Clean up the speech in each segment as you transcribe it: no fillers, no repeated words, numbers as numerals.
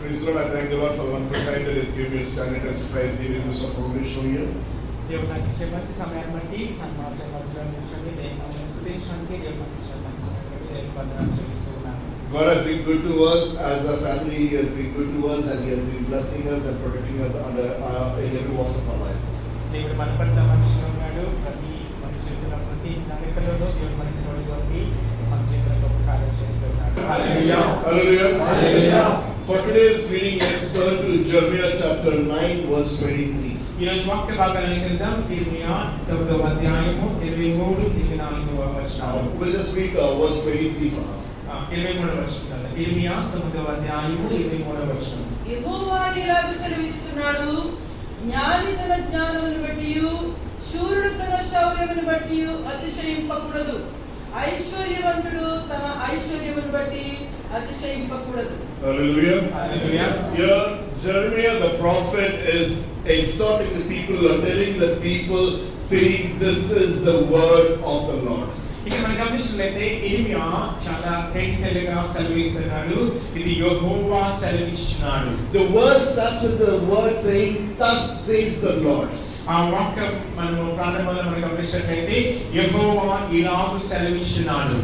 Praise the Lord. I thank the Lord for the wonderful time that He's given me to stand and testify. He's given me some foundation here. దేవుడు నాకు ఇచ్చే మంచి సమయాన్ని బట్టి నన్ను మధ్యలో నిలిచండి దేవుని స్తుతించడానికి దేవుని దేవుని వందనాలు చెల్లిస్తున్నాను. God has been good to us as a family. He has been good to us and He has been blessing us and protecting us in every walks of our lives. దేవుడు మన పట్ల మంచిగా ఉన్నాడు. ప్రతి మన జీవితంలో ప్రతి నడకలలో దేవుడు మనకి తోడుగా ఉండి మన జీవితంలో గొప్ప కార్యాలు చేస్తున్నాడు. Hallelujah. Hallelujah. Hallelujah. For today's reading, let's turn to Jeremiah chapter 9 verse 23. ఈ రోజు వాక్య భాగాన్ని కిందం ఇర్మియా 9వ అధ్యాయము 23 24వ వచనాలు. We'll just read verse 23 for now. 23వ వచనం. ఇర్మియా 9వ అధ్యాయము 23వ వచనం. యెహోవా ఇలాగ సెలవిస్తున్నాడు, జ్ఞాని తన జ్ఞానమును బట్టియు శూరుడు తన శౌర్యమును బట్టియు అతిశయింపకూడదు, ఐశ్వర్యవంతుడు తన ఐశ్వర్యమును బట్టి అతిశయింపకూడదు. Hallelujah. Hallelujah. Here Jeremiah the prophet is exhorting the people, or telling the people, saying this is the word of the Lord. ఇక్కడ మనం గమనించినట్లయితే ఇర్మియా చాలా తేలికగా సెలవిస్తున్నాడు. ఇది యెహోవా సెలవిస్తున్నాడు. The word starts with the word saying, thus says the Lord. ఆ వాక్యం మనము ప్రారంభంలో మనం గమనించినట్లయితే యెహోవా ఇలాగ సెలవిస్తున్నాడు.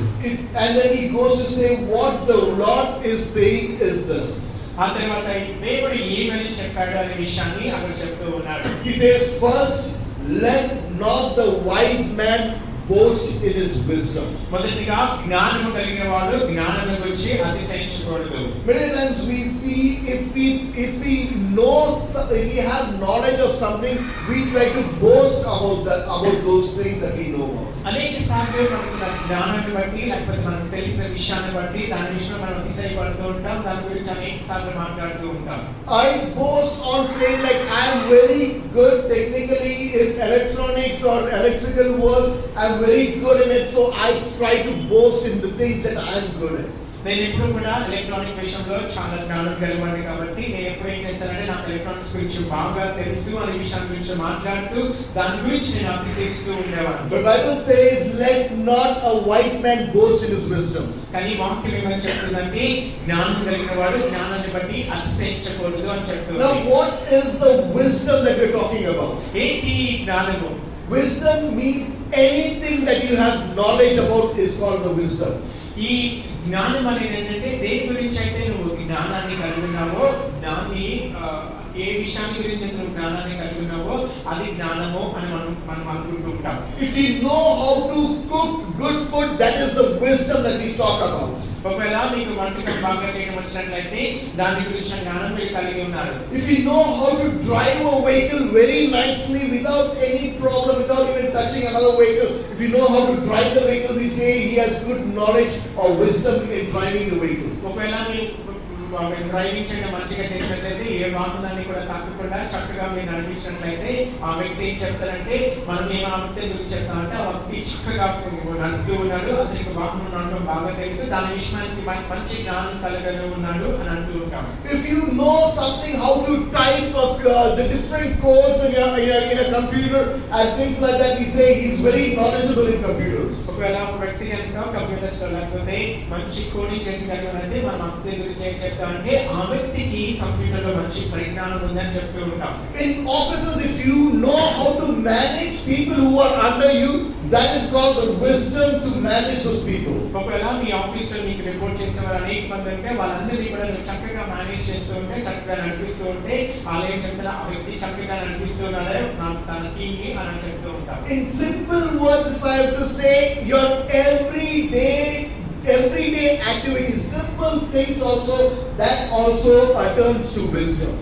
And then he goes to say what the Lord is saying is this. ఆ తర్వాత దేవుడు ఏమని చెప్పాడు అనే విషయాన్ని అక్కడ చెప్తూ ఉన్నాడు. He says, first, let not the wise man boast in his wisdom. మొదటిగా జ్ఞానము కలిగిన వాడు జ్ఞానము గురించి అతిశయించకూడదు. Many times we see if we have knowledge of something, we try to boast about those things that we know about. అనేక సార్లు మనకు జ్ఞానాన్ని బట్టి లేకపోతే మనకు తెలిసిన విషయాన్ని బట్టి దాని విషయంలో మనం అతిశయపడుతూ ఉంటాం. దాని గురించి అనేక సార్లు మాట్లాడుతూ ఉంటాం. I boast on saying like I am very good technically if electronics or electrical works, I am very good in it, so I try to boast in the things that I am good at. నేను ఎప్పుడు కూడా electronic విషయంలో చాలా జ్ఞానం కలిగినవాడిని కాబట్టి నేను ఎప్పుడు ఏం చేస్తానంటే నాకు ఎలక్ట్రానిక్స్ గురించి బాగా తెలుసు అనే విషయం గురించి మాట్లాడుతూ దాని గురించి నేను అతిశయిస్తూ ఉండేవాడిని. The Bible says, let not a wise man boast in his wisdom. కానీ వాక్యం ఏమని చెప్తుందంటే జ్ఞానం కలిగిన వాడు జ్ఞానాన్ని బట్టి అతిశయించకూడదు అని చెప్తుంది. Now what is the wisdom that we're talking about? ఏంటి జ్ఞానము? Wisdom means anything that you have knowledge about is called the wisdom. ఈ జ్ఞానం అనేది ఏంటంటే దేని గురించి అయితే నువ్వు జ్ఞానాన్ని కలిగి ఉన్నావో దాన్ని ఏ విషయాన్ని గురించి నువ్వు జ్ఞానాన్ని కలిగి ఉన్నావో అది జ్ఞానము అని మనం అనుకుంటూ ఉంటాం. If you know how to cook good food, that is the wisdom that we talk about. ఒకవేళ మీకు వంటకం బాగా చేయడం వచ్చినట్లయితే దాని గురించి జ్ఞానం మీరు కలిగి ఉన్నారు. If you know how to drive a vehicle very nicely without any problem, without even touching another vehicle, if you know how to drive the vehicle, we say he has good knowledge or wisdom in driving the vehicle. ఒకవేళ మీరు driving చేయడం మంచిగా చేసినట్లయితే ఏ వాహనాన్ని కూడా తప్పకుండా చక్కగా మీరు నడిపించినట్లయితే ఆ వ్యక్తి ఏం చెప్తారంటే మనం మేము ఆ వ్యక్తి గురించి చెప్తామంటే ఆ వ్యక్తి చక్కగా నడుపుతూ ఉన్నాడు, అతనికి వాహనం నడపడం బాగా తెలుసు, దాని విషయానికి మంచి జ్ఞానం కలిగి ఉన్నాడు అని అంటూ ఉంటాం. If you know something how to type the different codes in a computer and things like that, we say he's very knowledgeable in computers. ఒకవేళ ఒక వ్యక్తి కనుక కంప్యూటర్స్ లో లేకపోతే మంచి కోడింగ్ చేసి కలిగినట్లయితే మనం అతని గురించి ఏం చెప్తాం అంటే ఆ వ్యక్తికి కంప్యూటర్ లో మంచి పరిజ్ఞానం ఉందని చెప్తూ ఉంటాం. In offices, if you know how to manage people who are under you, that is called the wisdom to manage those people. ఒకవేళ మీ ఆఫీస్ లో మీకు రిపోర్ట్ చేసే వారు అనేక మంది ఉంటే వాళ్ళందరినీ కూడా నువ్వు చక్కగా మేనేజ్ చేస్తూ ఉంటే చక్కగా నడిపిస్తూ ఉంటే వాళ్ళు ఏం చెప్తారా ఆ వ్యక్తి చక్కగా నడిపిస్తూ ఉన్నాడే తన టీమ్ ని అని చెప్తూ ఉంటాం. In simple words, if I have to say, your everyday activities, simple things also, that also turns to wisdom.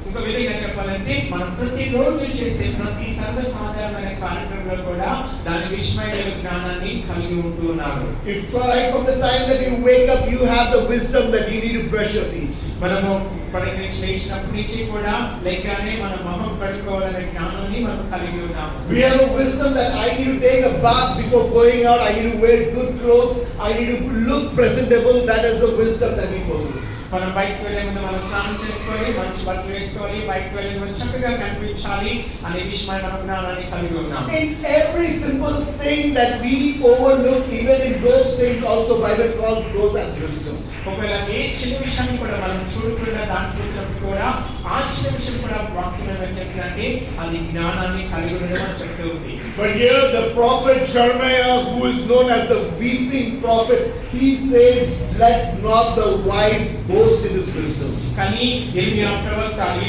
ఇంకో విధంగా చెప్పాలంటే మనం ప్రతిరోజు చేసే ప్రతి సర్వసాధారణమైన కార్యక్రమంలో కూడా దాని విషయమైన జ్ఞానాన్ని కలిగి ఉంటూ ఉన్నారు. If right from the time that you wake up, you have the wisdom that you need to brush your teeth. మనము లేచినప్పటి నుంచి కూడా లేకనే మన మొహం కడుక్కోవాలనే జ్ఞానాన్ని మనం కలిగి ఉన్నాము. We have a wisdom that I need to take a bath before going out. I need to wear good clothes. I need to look presentable. That is the wisdom that we possess. మనం బయటకు వెళ్ళే ముందు మనం స్నానం చేసుకోవాలి, మంచి బట్టలు వేసుకోవాలి, బయటకు వెళ్ళే ముందు చక్కగా కనిపించాలి అనే విషయమైన మనం జ్ఞానాన్ని కలిగి ఉన్నాం. In every simple thing that we overlook, even in those things also Bible calls those as wisdom. ఒకవేళ ఏ చిన్న విషయాన్ని కూడా మనం చూడకుండా దాటిపోతున్నప్పుడు కూడా ఆ చిన్న విషయం కూడా వాక్యం ఏమని చెప్తుందంటే అది జ్ఞానాన్ని కలిగి ఉండడం అని చెప్తూ ఉంది. But here the prophet Jeremiah, who is known as the weeping prophet, he says, let not the wise boast in his wisdom. కానీ ఇర్మియా ప్రవక్తను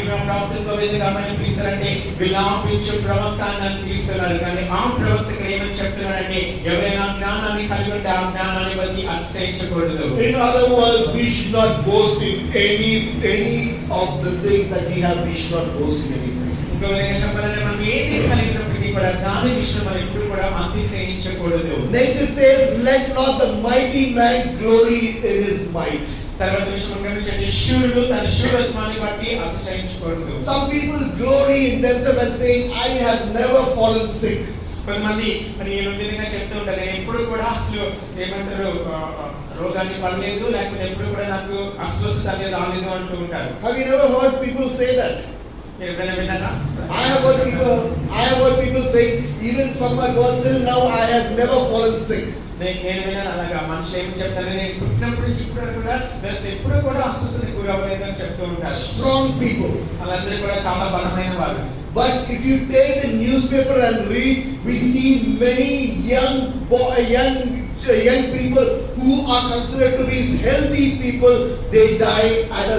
విధంగా పిలుస్తారంటే విలాపించు ప్రవక్త అని పిలుస్తున్నారు. కానీ ఆ ప్రవక్తకు ఏమని చెప్తున్నారంటే ఎవరైనా జ్ఞానాన్ని కలిగి ఉంటే ఆ జ్ఞానాన్ని బట్టి అతిశయించకూడదు. In other words, we should not boast in any of the things that we have. We should not boast in anything. ఇంకో విధంగా చెప్పాలంటే మనం ఏది కలిగినప్పటికీ కూడా దాని విషయంలో మనం ఎప్పుడు కూడా అతిశయించకూడదు. Next it says, let not the mighty man glory in his might. తర్వాత విషయం గమనించండి, శూరుడు తన శూరత్వాన్ని బట్టి అతిశయించకూడదు. Some people glory in themselves and saying, I have never fallen sick. కొంతమంది మరి ఈ విధంగా చెప్తూ ఉంటారు, నేను ఎప్పుడు కూడా అసలు ఏమంటారు రోగాన్ని పడలేదు, లేకపోతే ఎప్పుడు కూడా నాకు అస్వస్థత అనేది రాలేదు అంటూ ఉంటారు. Have you never heard people say that? ఎవరైనా విన్నారా? I have heard people say, even from my birth till now, I have never fallen sick. నేను విన్నాను అలాగా. మనుషులు ఏమి చెప్తారు, నేను పుట్టినప్పటి నుంచి కూడా ఎప్పుడు కూడా అస్వస్థతకు గురవ్వలేదు అని చెప్తూ ఉంటారు. Strong people. వాళ్ళందరూ కూడా చాలా బలమైన వారు. But if you take the newspaper and read, we see many young people who are considered to be healthy people, they die at a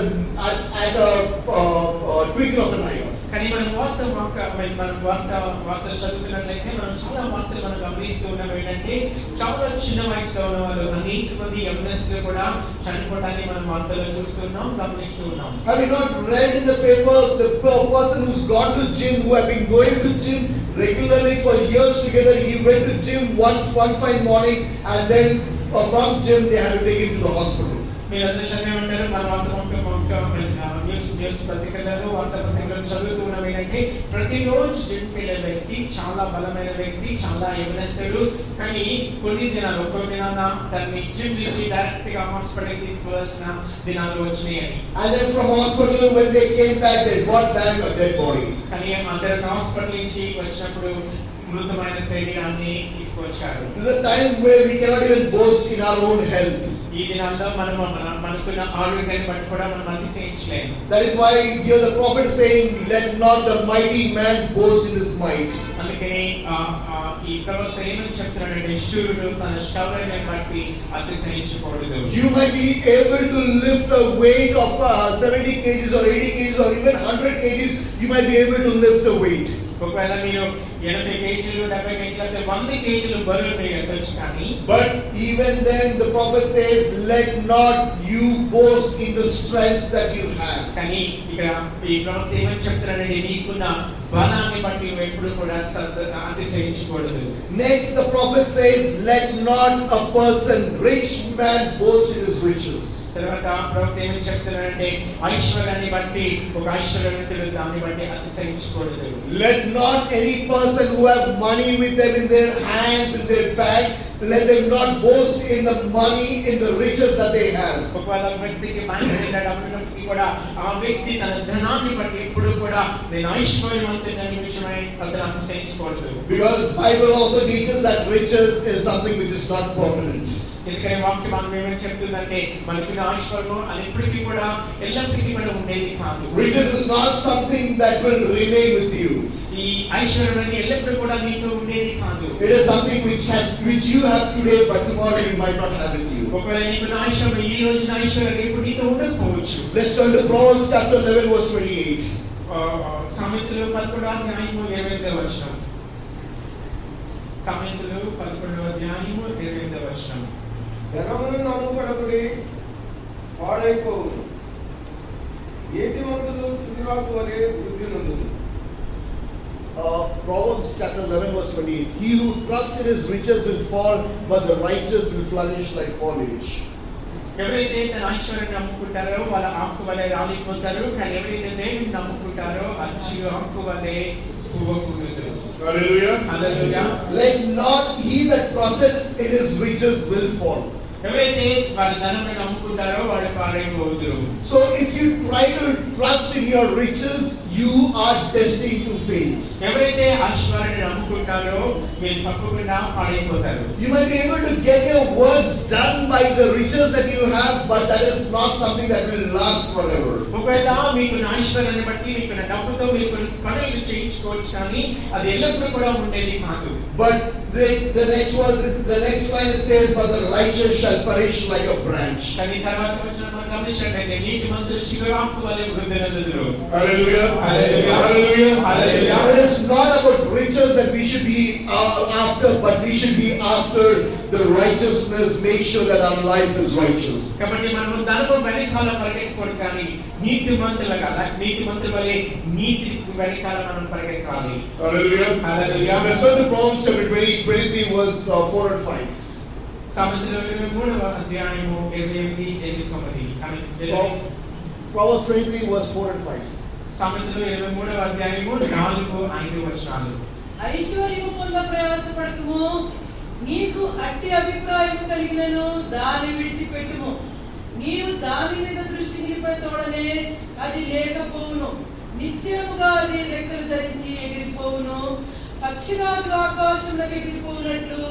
twinkle of an eye. కానీ మనం వార్తలు చదువుతున్నట్లయితే మనం చాలా వార్తలు మనం గమనిస్తూ ఉన్నాం. ఏంటంటే చాలా చిన్న వయసులో ఉన్న వాళ్ళు అనేక మంది యవ్వనస్తులు కూడా చనిపోవడాన్ని మనం వార్తల్లో చూస్తున్నాం, గమనిస్తూ ఉన్నాం. Have you not read in the paper the person who's gone to gym, who have been going to gym regularly for years together? He went to gym one fine morning, and then from gym they had to take him to the hospital. మీరు అందరూ చదివే ఉంటారు. మన news పత్రికలలో వార్తాపత్రికలను చదువుతూ ఉన్నాం. ఏంటంటే ప్రతిరోజు జిమ్కి వెళ్ళే వ్యక్తి, చాలా బలమైన వ్యక్తి, చాలా యవ్వనస్తుడు, కానీ కొన్ని దినాలు ఒక్కో దినాన దాన్ని జిమ్ నుంచి డైరెక్ట్ గా హాస్పిటల్ తీసుకోవాల్సిన దినాలు వచ్చినాయని. And then from hospital when they came back, they brought back a dead body. కానీ అందరూ హాస్పిటల్ నుంచి వచ్చినప్పుడు మృతమైన శరీరాన్ని తీసుకొచ్చారు. This is a time where we cannot even boast in our own health. ఈ దినాల్లో మనకున్న ఆరోగ్యాన్ని బట్టి కూడా మనం అతిశయించలేము. That is why here the prophet is saying, let not the mighty man boast in his might. అందుకని ఈ ప్రవక్త ఏమని చెప్తున్నాడంటే శూరుడు తన శౌర్యాన్ని బట్టి అతిశయించకూడదు. You might be able to lift a weight of 70 kgs or 80 kgs or even 100 kgs. You might be able to lift the weight. ఒకవేళ మీరు 80 కేజీలు 70 కేజీలు అంటే 100 కేజీలు బరువు మీరు ఎత్తొచ్చు. కానీ But even then the prophet says, let not you boast in the strength that you have. కానీ ఇక్కడ ఈ ప్రవక్త ఏమని చెప్తున్నాడంటే నీకున్న బలాన్ని బట్టి నువ్వు ఎప్పుడు కూడా అతిశయించకూడదు. Next the prophet says, let not a rich man boast in his riches. తర్వాత ప్రవక్త ఏమని చెప్తున్నాడంటే ఐశ్వర్యాన్ని బట్టి ఒక ఐశ్వర్యవంతుడు దాన్ని బట్టి అతిశయించకూడదు. Let not any person who have money with them in their hands, in their bag, let them not boast in the money, in the riches that they have. ఒకవేళ వ్యక్తికి బ్యాంకులో డబ్బున్నప్పటికీ కూడా ఆ వ్యక్తి తన ధనాన్ని బట్టి ఎప్పుడు కూడా నేను ఐశ్వర్యవంతుడని విషయమై అతను అతిశయించకూడదు. Because Bible also teaches that riches is something which is not permanent. ఎందుకని వాక్యం మనం ఏమని చెప్తుందంటే మనకి ఐశ్వర్యం అది ఎప్పటికీ కూడా ఎల్లప్పటికీ కూడా ఉండేది కాదు. Riches is not something that will remain with you. ఈ ఐశ్వర్యం అనేది ఎల్లప్పుడూ కూడా నీతో ఉండేది కాదు. It is something which you have today, but tomorrow you might not have with you. ఒకవేళ నీకు ఐశ్వర్యం ఈ రోజు ఐశ్వర్యం రేపు నీతో ఉండకపోవచ్చు. Let's turn to Proverbs chapter 11 verse 28. సామెతలు 11వ అధ్యాయము 28వ వచనం. సామెతలు 11వ అధ్యాయము 28వ వచనం. ధనమును నమ్ముకొనకుడి, పాడైపోవును. నీతిమంతుడు చుండ్రాకు వలె వృద్ధి నొందును. Proverbs chapter 11 verse 28. He who trusts in his riches will fall, but the righteous will flourish like foliage. ఎవరైతే తన ఐశ్వర్యాన్ని నమ్ముకుంటారో వాళ్ళ ఆకు వలె రాలిపోతారు. కానీ ఎవరైతే దేవుని నమ్ముకుంటారో అచ్చి ఆకు వలె పువ్వుకుంటారు. Hallelujah. Hallelujah. Let not he that trusteth in his riches will fall. ఎవరైతే వారి ధనాన్ని నమ్ముకుంటారో వాళ్ళు పాడైపోదురు. So if you try to trust in your riches, you are destined to fail. ఎవరైతే ఐశ్వర్యాన్ని నమ్ముకుంటారో మీరు తప్పకుండా పాడైపోతారు. You might be able to get your works done by the riches that you have, but that is not something that will last forever. ఒకవేళ మీకు ఐశ్వర్యాన్ని బట్టి మీకు డబ్బుతో మీరు పనులు చేయించుకోవచ్చు కానీ అది ఎల్లప్పుడూ కూడా ఉండేది కాదు. But the next verse, the next line it says, "But the righteous shall flourish like a branch." కానీ తర్వాత వచ్చిన మనం గమనించినట్లయితే నీతిమంతులు చిగురాకు వలె వృద్ధినందుదురు. Hallelujah. Hallelujah. Hallelujah. Hallelujah. It is not about riches that we should be after, but we should be after the righteousness. Make sure that our life is righteous. కాబట్టి మనం ధనము వెనకాల పరిగెత్తకూడదు కానీ నీతిమంతుల వలె నీతి వెనకాల మనం పరిగెత్తాలి. Hallelujah. Hallelujah. Let's turn to Proverbs chapter 23 verse 4 and 5. సామెతలు 23వ అధ్యాయము 28, 29. Proverbs 23 verse 4 and 5. సామెతలు 23వ అధ్యాయము 4, 5 వచనాలు. ఐశ్వర్యము పొంద ప్రయాసపడకుము, నీకు అట్టి అభిప్రాయం కలిగినను దాని విడిచిపెట్టుము. నీవు దాని మీద దృష్టి నిలిపే తోడనే అది లేకపోవును. నిశ్చయముగా అది రెక్కలు ధరించి ఎగిరిపోవును. పక్షిరాజులు ఆకాశంలోకి ఎగిరిపోవునట్లు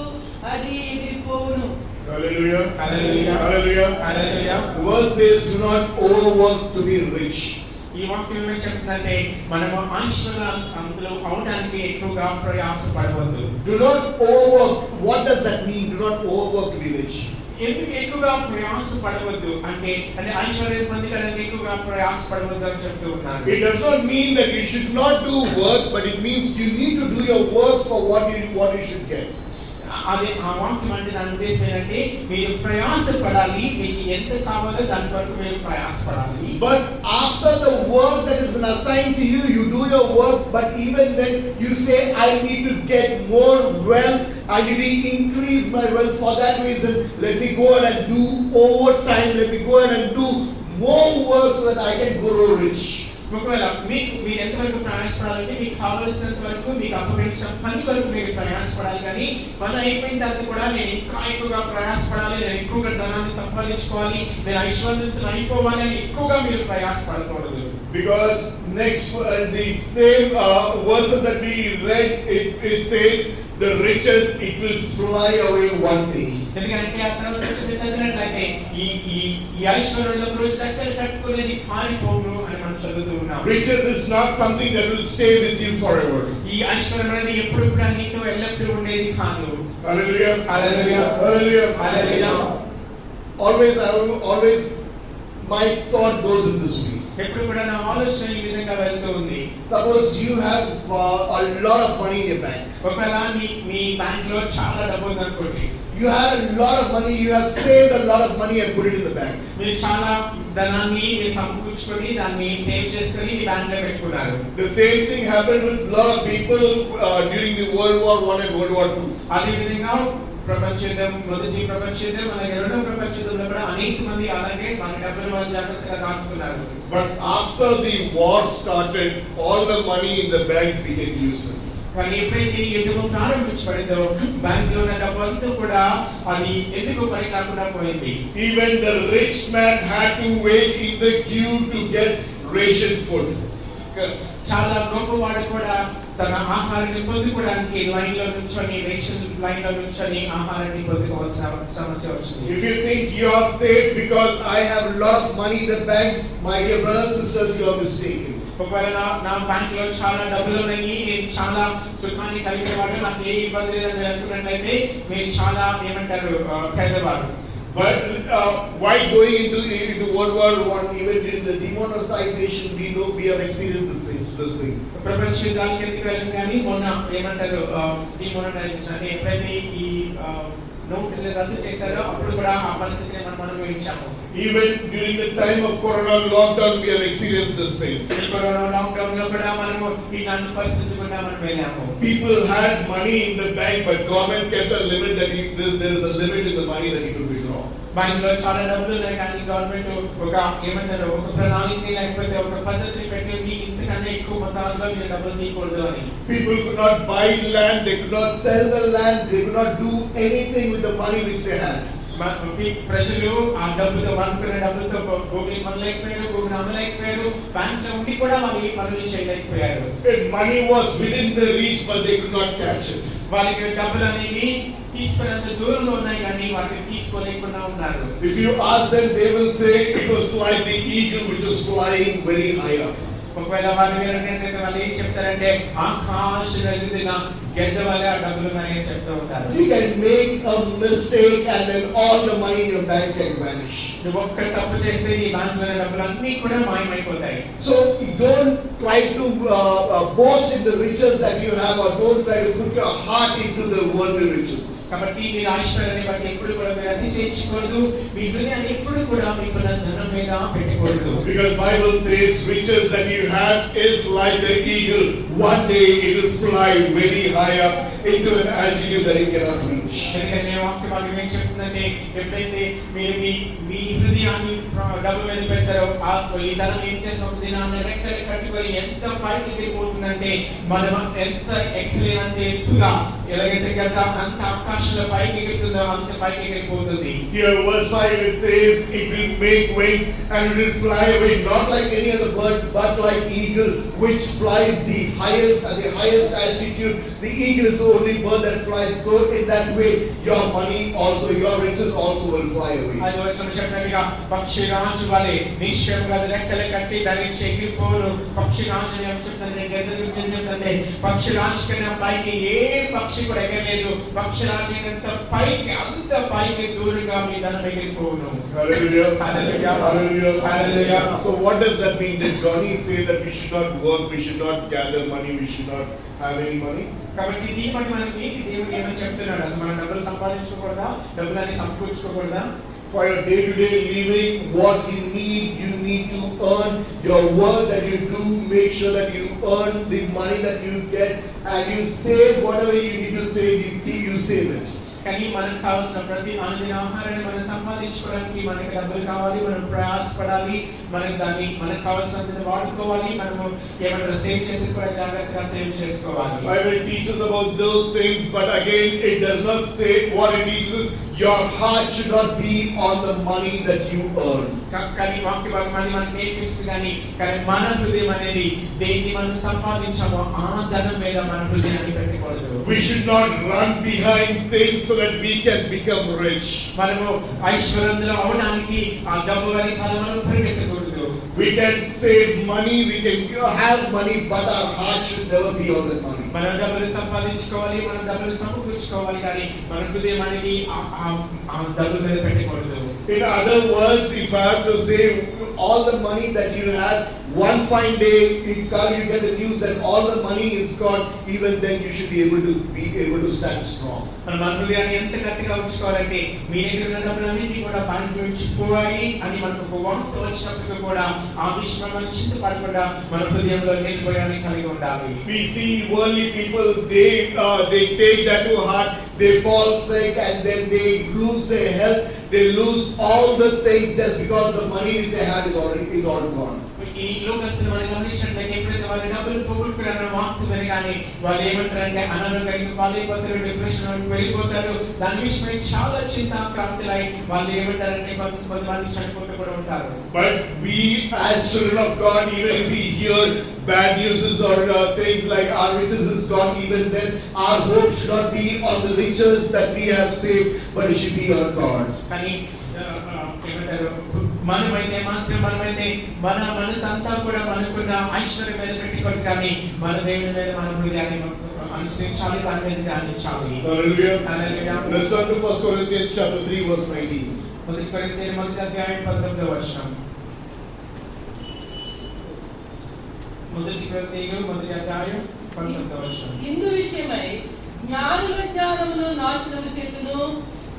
అది ఎగిరిపోవును. Hallelujah. Hallelujah. Hallelujah. Hallelujah. The word says, "Do not overwork to be rich." ఈ వాక్యం ఏమని చెప్తుందంటే మనము ఐశ్వర్యవంతులు అవడానికి ఎక్కువగా ప్రయాసపడవద్దు. Do not overwork. What does that mean? Do not overwork to be rich. ఎందుకు ఎక్కువగా ప్రయాసపడవద్దు అంటే ఐశ్వర్యం పొందడానికి ఎక్కువగా ప్రయాసపడవద్దు అని చెప్తూ ఉన్నారు. It does not mean that you should not do work, but it means you need to do your work for what you should get. అది ఆ వాక్యం అంటే దాని ఉద్దేశం ఏంటంటే మీరు ప్రయాసపడాలి, మీకు ఎంత కావాలో దాని వరకు మీరు ప్రయాసపడాలి. But after the work that has been assigned to you, you do your work, but even then you say, "I need to get more wealth, I need to increase my wealth. For that reason, let me go ahead and do overtime, let me go ahead and do more work so that I can grow rich." ఒకవేళ మీరు ఎంతవరకు ప్రయాసపడాలంటే మీకు కావలసినంత వరకు మీకు అప్పగించిన పని వరకు మీరు ప్రయాసపడాలి కానీ పని అయిపోయిన తర్వాత కూడా నేను ఇంకా ఎక్కువగా ప్రయాసపడాలి, నేను ఎక్కువగా ధనాన్ని సంపాదించుకోవాలి, నేను ఐశ్వర్యవంతులు అయిపోవాలి అని ఎక్కువగా మీరు ప్రయాసపడకూడదు. Because next the same verses that we read, it says, "The riches, it will fly away one day." ఎందుకంటే ఆ తర్వాత చదివినట్లయితే ఈ ఐశ్వర్యంలో రోజు రెక్కలు కట్టుకునేది పారిపోవును అని మనం చదువుతూ ఉన్నాం. Riches is not something that will stay with you forever. ఈ ఐశ్వర్యం అనేది ఎప్పుడు కూడా నీతో ఎల్లప్పుడూ ఉండేది కాదు. Hallelujah. Hallelujah. Hallelujah. Hallelujah. Always my thought goes in this way. ఎప్పుడు కూడా నా ఆలోచన ఈ విధంగా వెళ్తూ ఉంది. Suppose you have a lot of money in your bank. ఒకవేళ మీ బ్యాంక్ లో చాలా డబ్బు ఉంది అనుకోండి. You have a lot of money, you have saved a lot of money and put it in the bank. మీరు చాలా ధనాన్ని మీరు సమకూర్చుకొని దాన్ని సేవ్ చేసుకొని మీ బ్యాంక్ లో పెట్టుకున్నారు. The same thing happened with a lot of people during the World War I and World War II. అదే విధంగా మొదటి ప్రపంచ యుద్ధం అలాగే రెండవ ప్రపంచ యుద్ధంలో కూడా అనేక మంది అలాగే మన డబ్బులు వాళ్ళు జాగ్రత్తగా దాచుకున్నారు. But after the war started, all the money in the bank became useless. కానీ ఎప్పుడైతే ఈ యుద్ధం ప్రారంభించబడిందో బ్యాంక్ లో ఉన్న డబ్బు అంతా కూడా అది ఎందుకు పని కాకుండా పోయింది. Even the rich man had to wait in the queue to get ration food. చాలా గొప్పవాడు కూడా తన ఆహారాన్ని పొందుకోవడానికి లైన్ లో నుంచొని రేషన్ లైన్ లో నుంచొని ఆహారాన్ని పొందుకోవాల్సిన సమస్య వచ్చింది. If you think you are safe because I have a lot of money in the bank, my dear brothers and sisters, you are mistaken. ఒకవేళ నా బ్యాంక్ లో చాలా డబ్బులు ఉన్నాయి, నేను చాలా సుఖాన్ని కలిగిన వాడు, నాకు ఏ ఇబ్బంది లేదని అనుకున్నట్లయితే మీరు చాలా ఏమంటారు పేదవారు. But why going into World War I, even during the demonetization, we have experienced this thing. ప్రపంచ యుద్ధాలకు ఎందుకు వెళ్ళింది కానీ మొన్న ఏమంటారు డిమోనటైజేషన్ అంటే ఎప్పుడైతే ఈ నోట్లు రద్దు చేశారో అప్పుడు కూడా ఆ పరిస్థితిని మనం అనుభవించాము. Even during the time of Corona lockdown, we have experienced this thing. ఈ కరోనా లాక్డౌన్ లో కూడా మనము ఇలాంటి పరిస్థితి కూడా మనం వెళ్ళాము. People had money in the bank, but government kept a limit that there is a limit in the money that you could withdraw. Bank లో చాలా డబ్బులు ఉన్నాయి కానీ గవర్నమెంట్ ఒక ఏమంటారు ఒక ప్రణాళిక లేకపోతే ఒక పద్ధతిని పెట్టి మీకు ఇంతకన్నా ఎక్కువ మొత్తాల్లో మీరు డబ్బులు తీయకూడదు అని. People could not buy land, they could not sell the land, they could not do anything with the money which they had. ప్రజలు ఆ డబ్బుతో అనుకున్న డబ్బులతో భూమిని కొనలేకపోయారు, భూమిని అమ్మలేకపోయారు, బ్యాంక్ లో ఉండి కూడా వాళ్ళు ఏ పనులు చేయలేకపోయారు. And money was within the reach, but they could not catch it. వాళ్ళకి డబ్బులు అనేవి తీసుకున్నంత దూరంలో ఉన్నాయి కానీ వాటిని తీసుకోలేకుండా ఉన్నారు. If you ask them, they will say it was like the eagle which was flying very high up. ఒకవేళ వాళ్ళు ఎవరికైతే వాళ్ళు ఏం చెప్తారంటే ఆకాశంలో ఎగురుతున్న గెడ్డ వలె ఆ డబ్బులు ఉన్నాయని చెప్తూ ఉంటారు. You can make a mistake and then all the money in your bank can vanish. నువ్వు ఒక్క తప్పు చేస్తే నీ బ్యాంకులో ఉన్న డబ్బులు అన్నీ కూడా మాయమైపోతాయి. So don't try to boast in the riches that you have, or don't try to put your heart into the worldly riches. కాబట్టి మీరు ఐశ్వర్యాన్ని బట్టి ఎప్పుడు కూడా మీరు అతిశయించకూడదు. మీ హృదయాన్ని ఎప్పుడు కూడా మీకున్న ధనం మీద పెట్టకూడదు. Because Bible says riches that you have is like the eagle. One day it will fly very high up into an altitude that you cannot reach. ఎందుకంటే వాక్య భాగం ఏం చెప్తుందంటే ఎప్పుడైతే మీరు మీ హృదయాన్ని డబ్బు మీద పెడతారో ఈ ధనం ఏం చేసిన ఒక దినాన్ని రెక్కలు కట్టుకొని ఎంత పైకి ఎగిరిపోతుందంటే మనం ఎంత ఎక్కలేనంత ఎత్తుగా ఎలాగైతే కదా అంత ఆకాశంలో పైకి ఎగురుతుందో అంత పైకి ఎగిరిపోతుంది. Here verse 5 it says it will make wings and it will fly away, not like any other bird but like eagle which flies the highest at the highest altitude. The eagle is the only bird that flies. So in that way your money also, your riches also will fly away. అది వచనం చెప్పినట్టుగా పక్షి రాజు వలె నిశ్చయంగా రెక్కలు కట్టి ధరించి ఎగిరిపోను. పక్షి రాజు ఏం చెప్తుందంటే గద్ద గురించి ఏం చెప్తుందంటే పక్షి రాజు కన్నా పైకి ఏ పక్షి కూడా ఎగరలేదు. పక్షి రాజు ఎంత పైకి అంత పైకి దూరంగా మీ ధనం ఎగిరిపోను. Hallelujah. Hallelujah. Hallelujah. Hallelujah. So what does that mean? Did Johnny say that we should not work, we should not gather money, we should not have any money? కాబట్టి దీని బట్టి మనకి దేవుడు ఏమని చెప్తున్నాడు? అసలు మనం డబ్బులు సంపాదించుకోకూడదా? డబ్బులని సమకూర్చుకోకూడదా? For your day-to-day living, what you need to earn. Your work that you do, make sure that you earn the money that you get, and you save whatever you need to save. You save it. కానీ మనకు కావాల్సిన ప్రతి అనుదిన ఆహారాన్ని మనం సంపాదించుకోవడానికి మనకి డబ్బులు కావాలి. మనం ప్రయాసపడాలి. మనకు కావాల్సినంత వాడుకోవాలి. మనము ఏమైనా సేవ్ చేసి కూడా జాగ్రత్తగా సేవ్ చేసుకోవాలి. Bible teaches about those things, but again it does not say what it teaches. Your heart should not be on the money that you earn. కానీ వాక్య భాగం అది మనకు నేర్పిస్తుంది కానీ మన హృదయం అనేది దేన్ని మనం సంపాదించామో ఆ ధనం మీద మన హృదయాన్ని పెట్టకూడదు. We should not run behind things so that we can become rich. మనము ఐశ్వర్యవంతులు అవడానికి ఆ డబ్బు వెనకాల మనం పరిగెత్తకూడదు. We can save money, we can have money, but our heart should never be on that money. మనం డబ్బులు సంపాదించుకోవాలి, మనం డబ్బులు సమకూర్చుకోవాలి కానీ మన హృదయం అనేది ఆ డబ్బుల మీద పెట్టకూడదు. In other words, if I have to save all the money that you have, one fine day you get the news that all the money is gone, even then you should be able to stand strong. మన హృదయాన్ని ఎంత గట్టిగా ఉంచుకోవాలంటే మీ దగ్గర ఉన్న డబ్బులన్నింటినీ కూడా bank నుంచి పోవాలి అని మనకు ఒక వార్త వచ్చినప్పుడు కూడా ఆ విషయం మనం చింతపడకుండా మన హృదయంలో నిలిపోయాలని కలిగి ఉండాలి. We see worldly people, they take that to heart, they fall sick and then they lose their health, they lose all the things just because the money which they had is all gone. ఈ లోకస్తులు మనం గమనించినట్లయితే ఎప్పుడైతే వాళ్ళ డబ్బులు పోగొట్టుకున్నారో వార్తలు కానీ వాళ్ళు ఏమంటారంటే అనారోగ్యానికి పాలైపోతారు, డిప్రెషన్ వెళ్ళిపోతారు. దాని విషయమై చాలా చింతాక్రాంతులై వాళ్ళు ఏమంటారంటే కొంతమంది చనిపోతూ కూడా ఉంటారు. But we as children of God, even if we hear bad news or things like our riches is gone, even then our hope should not be on the riches that we have saved, but it should be on God. కానీ ఏమంటారు మనమైతే మన మనసు అంతా కూడా మనకున్న ఐశ్వర్యం మీద పెట్టుకోండి కానీ మన దేవుని మీద మన హృదయాన్ని అనుసరించాలి, దాని మీద ధ్యానించాలి. Hallelujah. Let's turn to 1 Corinthians chapter 3 verse 19. మొదటి కొరింథీయుల మొదటి అధ్యాయం 19వ వచనం. మొదటి కొరింథీయుల మొదటి అధ్యాయం 19వ వచనం. ఇందు విషయమై జ్ఞానుల జ్ఞానమును నాశనము చేతును,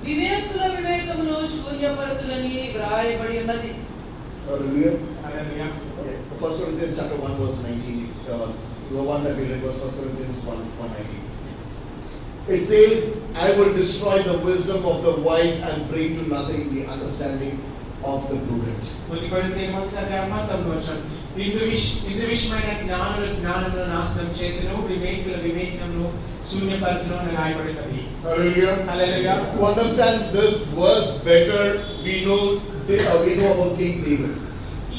వివేకుల వివేకమును శూన్యపరతులని వ్రాయబడి ఉన్నది. Hallelujah. Hallelujah. Okay. 1 Corinthians chapter 1 verse 19. The one that we read was 1 Corinthians 1:19. It says, I will destroy the wisdom of the wise and bring to nothing the understanding of the prudent. మొదటి కొరింథీయుల మొదటి అధ్యాయం 19వ వచనం. ఇందు విషయమైన జ్ఞానమును నాశనం చేతును, వివేకుల వివేకమును శూన్యపరతును అని రాయబడినది. Hallelujah. Hallelujah. To understand this verse better, we know about King David.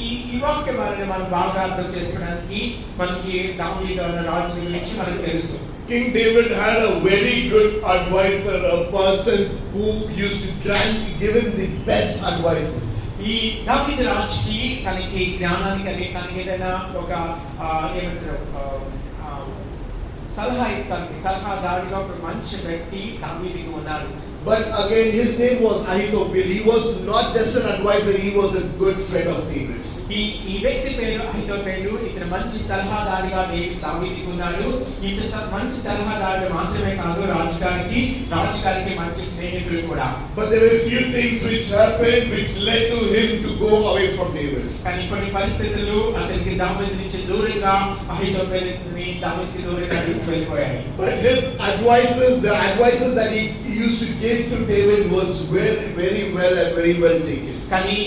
ఈ ఈ వాక్య భాగాన్ని మనం బాగా అర్థం చేసుకోవడానికి మనకి దావీదు అన్న రాజు గురించి మనకు తెలుసు. King David had a very good advisor, a person who used to give him the best advices. ఈ దావీదు రాజుకి తనకి జ్ఞానానికి తనకి ఏదైనా ఒక ఏమంటారు సలహా ఇచ్చానికి సలహాదారుగా ఒక మంచి వ్యక్తి దావీదుకి ఉన్నాడు. But again, his name was Ahithophel. He was not just an advisor, he was a good friend of David. ఈ వ్యక్తి పేరు అహితోఫెలు. ఇతను మంచి సలహాదారుగా దావీదుకు ఉన్నాడు. మంచి సలహాదారుడు మాత్రమే కాదు, రాజుగారికి మంచి స్నేహితుడు కూడా. But there were few things which happened which led to him to go away from David. కానీ కొన్ని పరిస్థితులు అతనికి దావీదు నుంచి దూరంగా అహితోఫెలుని దావీదుకి దూరంగా తీసుకెళ్ళిపోయాయి. But his advices, the advices that he used to give to David was very well taken. కానీ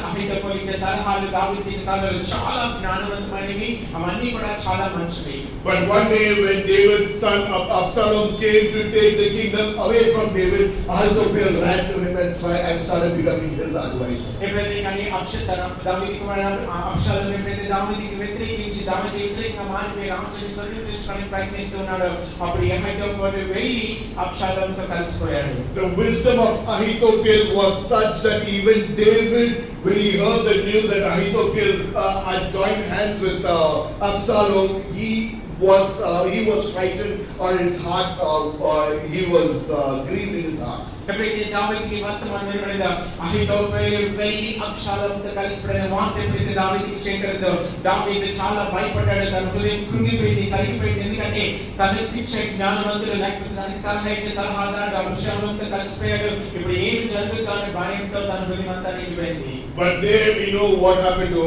అహితోఫెలు ఇచ్చే సలహాలు దావీదు ఇచ్చే సలహాలు చాలా జ్ఞానవంతమైనవి, అవన్నీ కూడా చాలా మంచివి. But one day when David's son Absalom came to take the kingdom away from David, Ahithophel ran to him and started becoming his advisor. ఎప్పుడైతే కానీ అబ్షాలోము ఎప్పుడైతే దావీదుకి వ్యతిరేకించి దావీదు వ్యతిరేకంగా మారిపోయి రామచంద్ర స్వతంత్రించడానికి ప్రయత్నిస్తున్నాడు, అప్పుడు అహితోఫెలు వెళ్ళి అబ్షాలోముతో కలిసిపోయాడు. The wisdom of Ahithophel was such that even David, when he heard the news that Ahithophel had joined hands with Absalom, he was frightened, or his heart, he was grieved in his heart. ఎప్పుడైతే దావీదుకి వర్తమానం వినబడిందో, అహితోఫెలు వెళ్ళి అబ్షాలోముతో కలిసిపోయిన వార్త ఎప్పుడైతే దావీదుకి చేకరిందో, దావీదు చాలా భయపడ్డాడు. తన హృదయం కృంగిపోయింది, కరిగిపోయింది. ఎందుకంటే తనకి ఇచ్చే జ్ఞానవంతుడు లేకపోతే తనకి సలహా ఇచ్చే సలహాదారుడు అబ్షాలోముతో కలిసిపోయాడు. ఇప్పుడు ఏమి జరుగుతుందో భయంతో తన హృదయం అంతా నిండిపోయింది. But there we know what happened to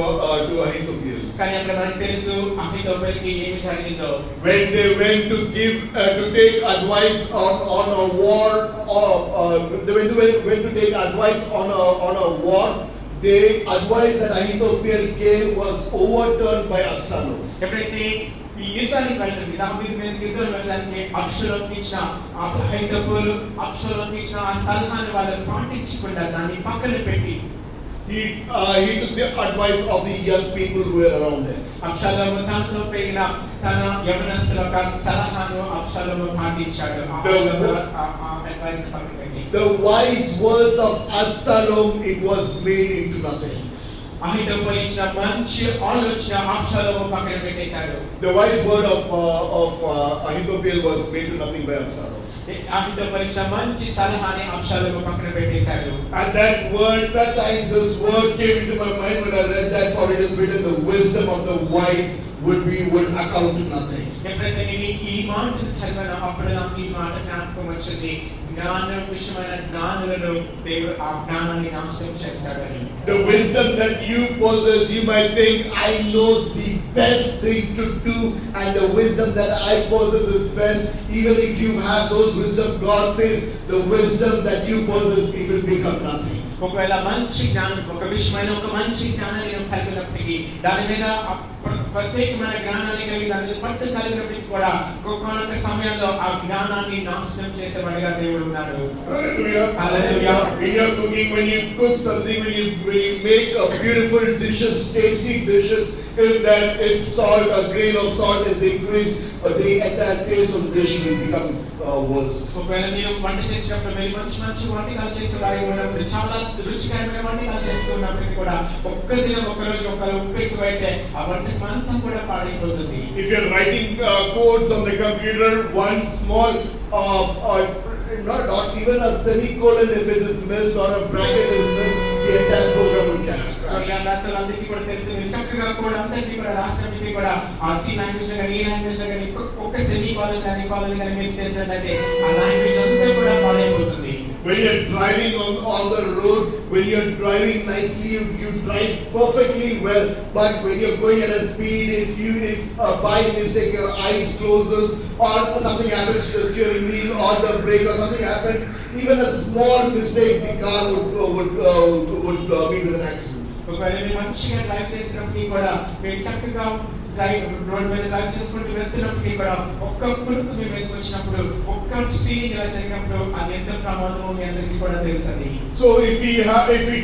Ahithophel. కానీ అక్కడ మనకు తెలుసు అహితోఫెలుకి ఏమి జరిగిందో. When they went to take advice on a war, they went to take advice on a war, the advice that Ahithophel gave was overturned by Absalom. ఎప్పుడైతే ఈ యుద్ధానికి వెళ్ళడానికి దావీదు మీదకి యుద్ధం వెళ్ళడానికి అబ్షాలోముకి ఇచ్చిన ఆ సలహాను వాళ్ళు పాటించకుండా దాన్ని పక్కన పెట్టి he took the advice of the young people who were around him. అబ్షాలోము తనతో పెరిగిన తన యవనస్తుల సలహాను అబ్షాలోము పాటించాడు. అడ్వైస్ పక్కన పెట్టి The wise words of Absalom, it was made into nothing. అహితోఫెలు ఇచ్చిన మంచి ఆలోచన అబ్షాలోము పక్కన పెట్టేశాడు. The wise word of Ahithophel was made to nothing by Absalom. అహితోఫెలు ఇచ్చిన మంచి సలహాని అబ్షాలోము పక్కన పెట్టేశాడు. And that time this word came into my mind when I read that, for it is written, the wisdom of the wise would account to nothing. ఎప్పుడైతే నేను ఈ మాటను చదివానో అప్పుడు నాకు ఈ మాట జ్ఞాపకం వచ్చింది. జ్ఞానం విషయమైన జ్ఞానులను దేవుడు ఆ జ్ఞానాన్ని నాశనం చేస్తాడని. The wisdom that you possess, you might think, I know the best thing to do, and the wisdom that I possess is best. Even if you have those wisdom, God says the wisdom that you possess, it will become nothing. ఒకవేళ మంచి జ్ఞానం, ఒక విషయమైన ఒక మంచి జ్ఞానాన్ని నేను కలిగినప్పటికీ, దాని మీద ప్రత్యేకమైన జ్ఞానాన్ని కలిగి దాని పట్టు కలిగినప్పటికీ కూడా ఒక్కొక్క సమయంలో ఆ జ్ఞానాన్ని నాశనం చేసేవాడిగా దేవుడు ఉన్నాడు. Hallelujah. When you are cooking, when you cook something, when you make a beautiful dishes, tasty dishes, if salt, a grain of salt is increased, the entire taste of the dish will become worse. ఒకవేళ మీరు వంట చేసేటప్పుడు మీరు మంచి వంటకాలు చేసేవారు ఉన్నప్పుడు, చాలా రుచికరమైన వంటకాలు చేస్తున్నప్పటికీ కూడా ఒక్క రోజు ఉప్పు ఎక్కువైతే ఆ వంటకం అంతా కూడా పాడైపోతుంది. If you are writing codes on the computer, one small not even a semicolon, if it is missed or a bracket is missed, the entire program will crash. అందరికీ కూడా తెలుసు, చక్కగా కూడా అందరికీ కూడా రాష్ట్రానికి కూడా ఆ సి లాంగ్వేజ్ కానీ ఈ లాంగ్వేజ్ కానీ ఒక్క సెమీకోలన్ కానీ మిస్ చేసినట్లయితే ఆ లాంగ్వేజ్ అంతా కూడా పాడైపోతుంది. When you are driving on the road, when you are driving nicely, you drive perfectly well. But when you are going at a speed, if by mistake your eyes closes or something happens to the steering wheel or the brake or something happens, even a small mistake, the car would meet with an accident. ఒకవేళ మీరు మంచిగా drive చేసినప్పటికీ కూడా మీరు చక్కగా road మీద drive చేసుకుంటూ వెళ్తున్నప్పటికీ కూడా ఒక్క కురుపు మీ మీదకి వచ్చినప్పుడు ఒక్క సీన్ ఇలా జరిగినప్పుడు అది ఎంత ప్రమాదమో మీ అందరికీ కూడా తెలుసది. So if we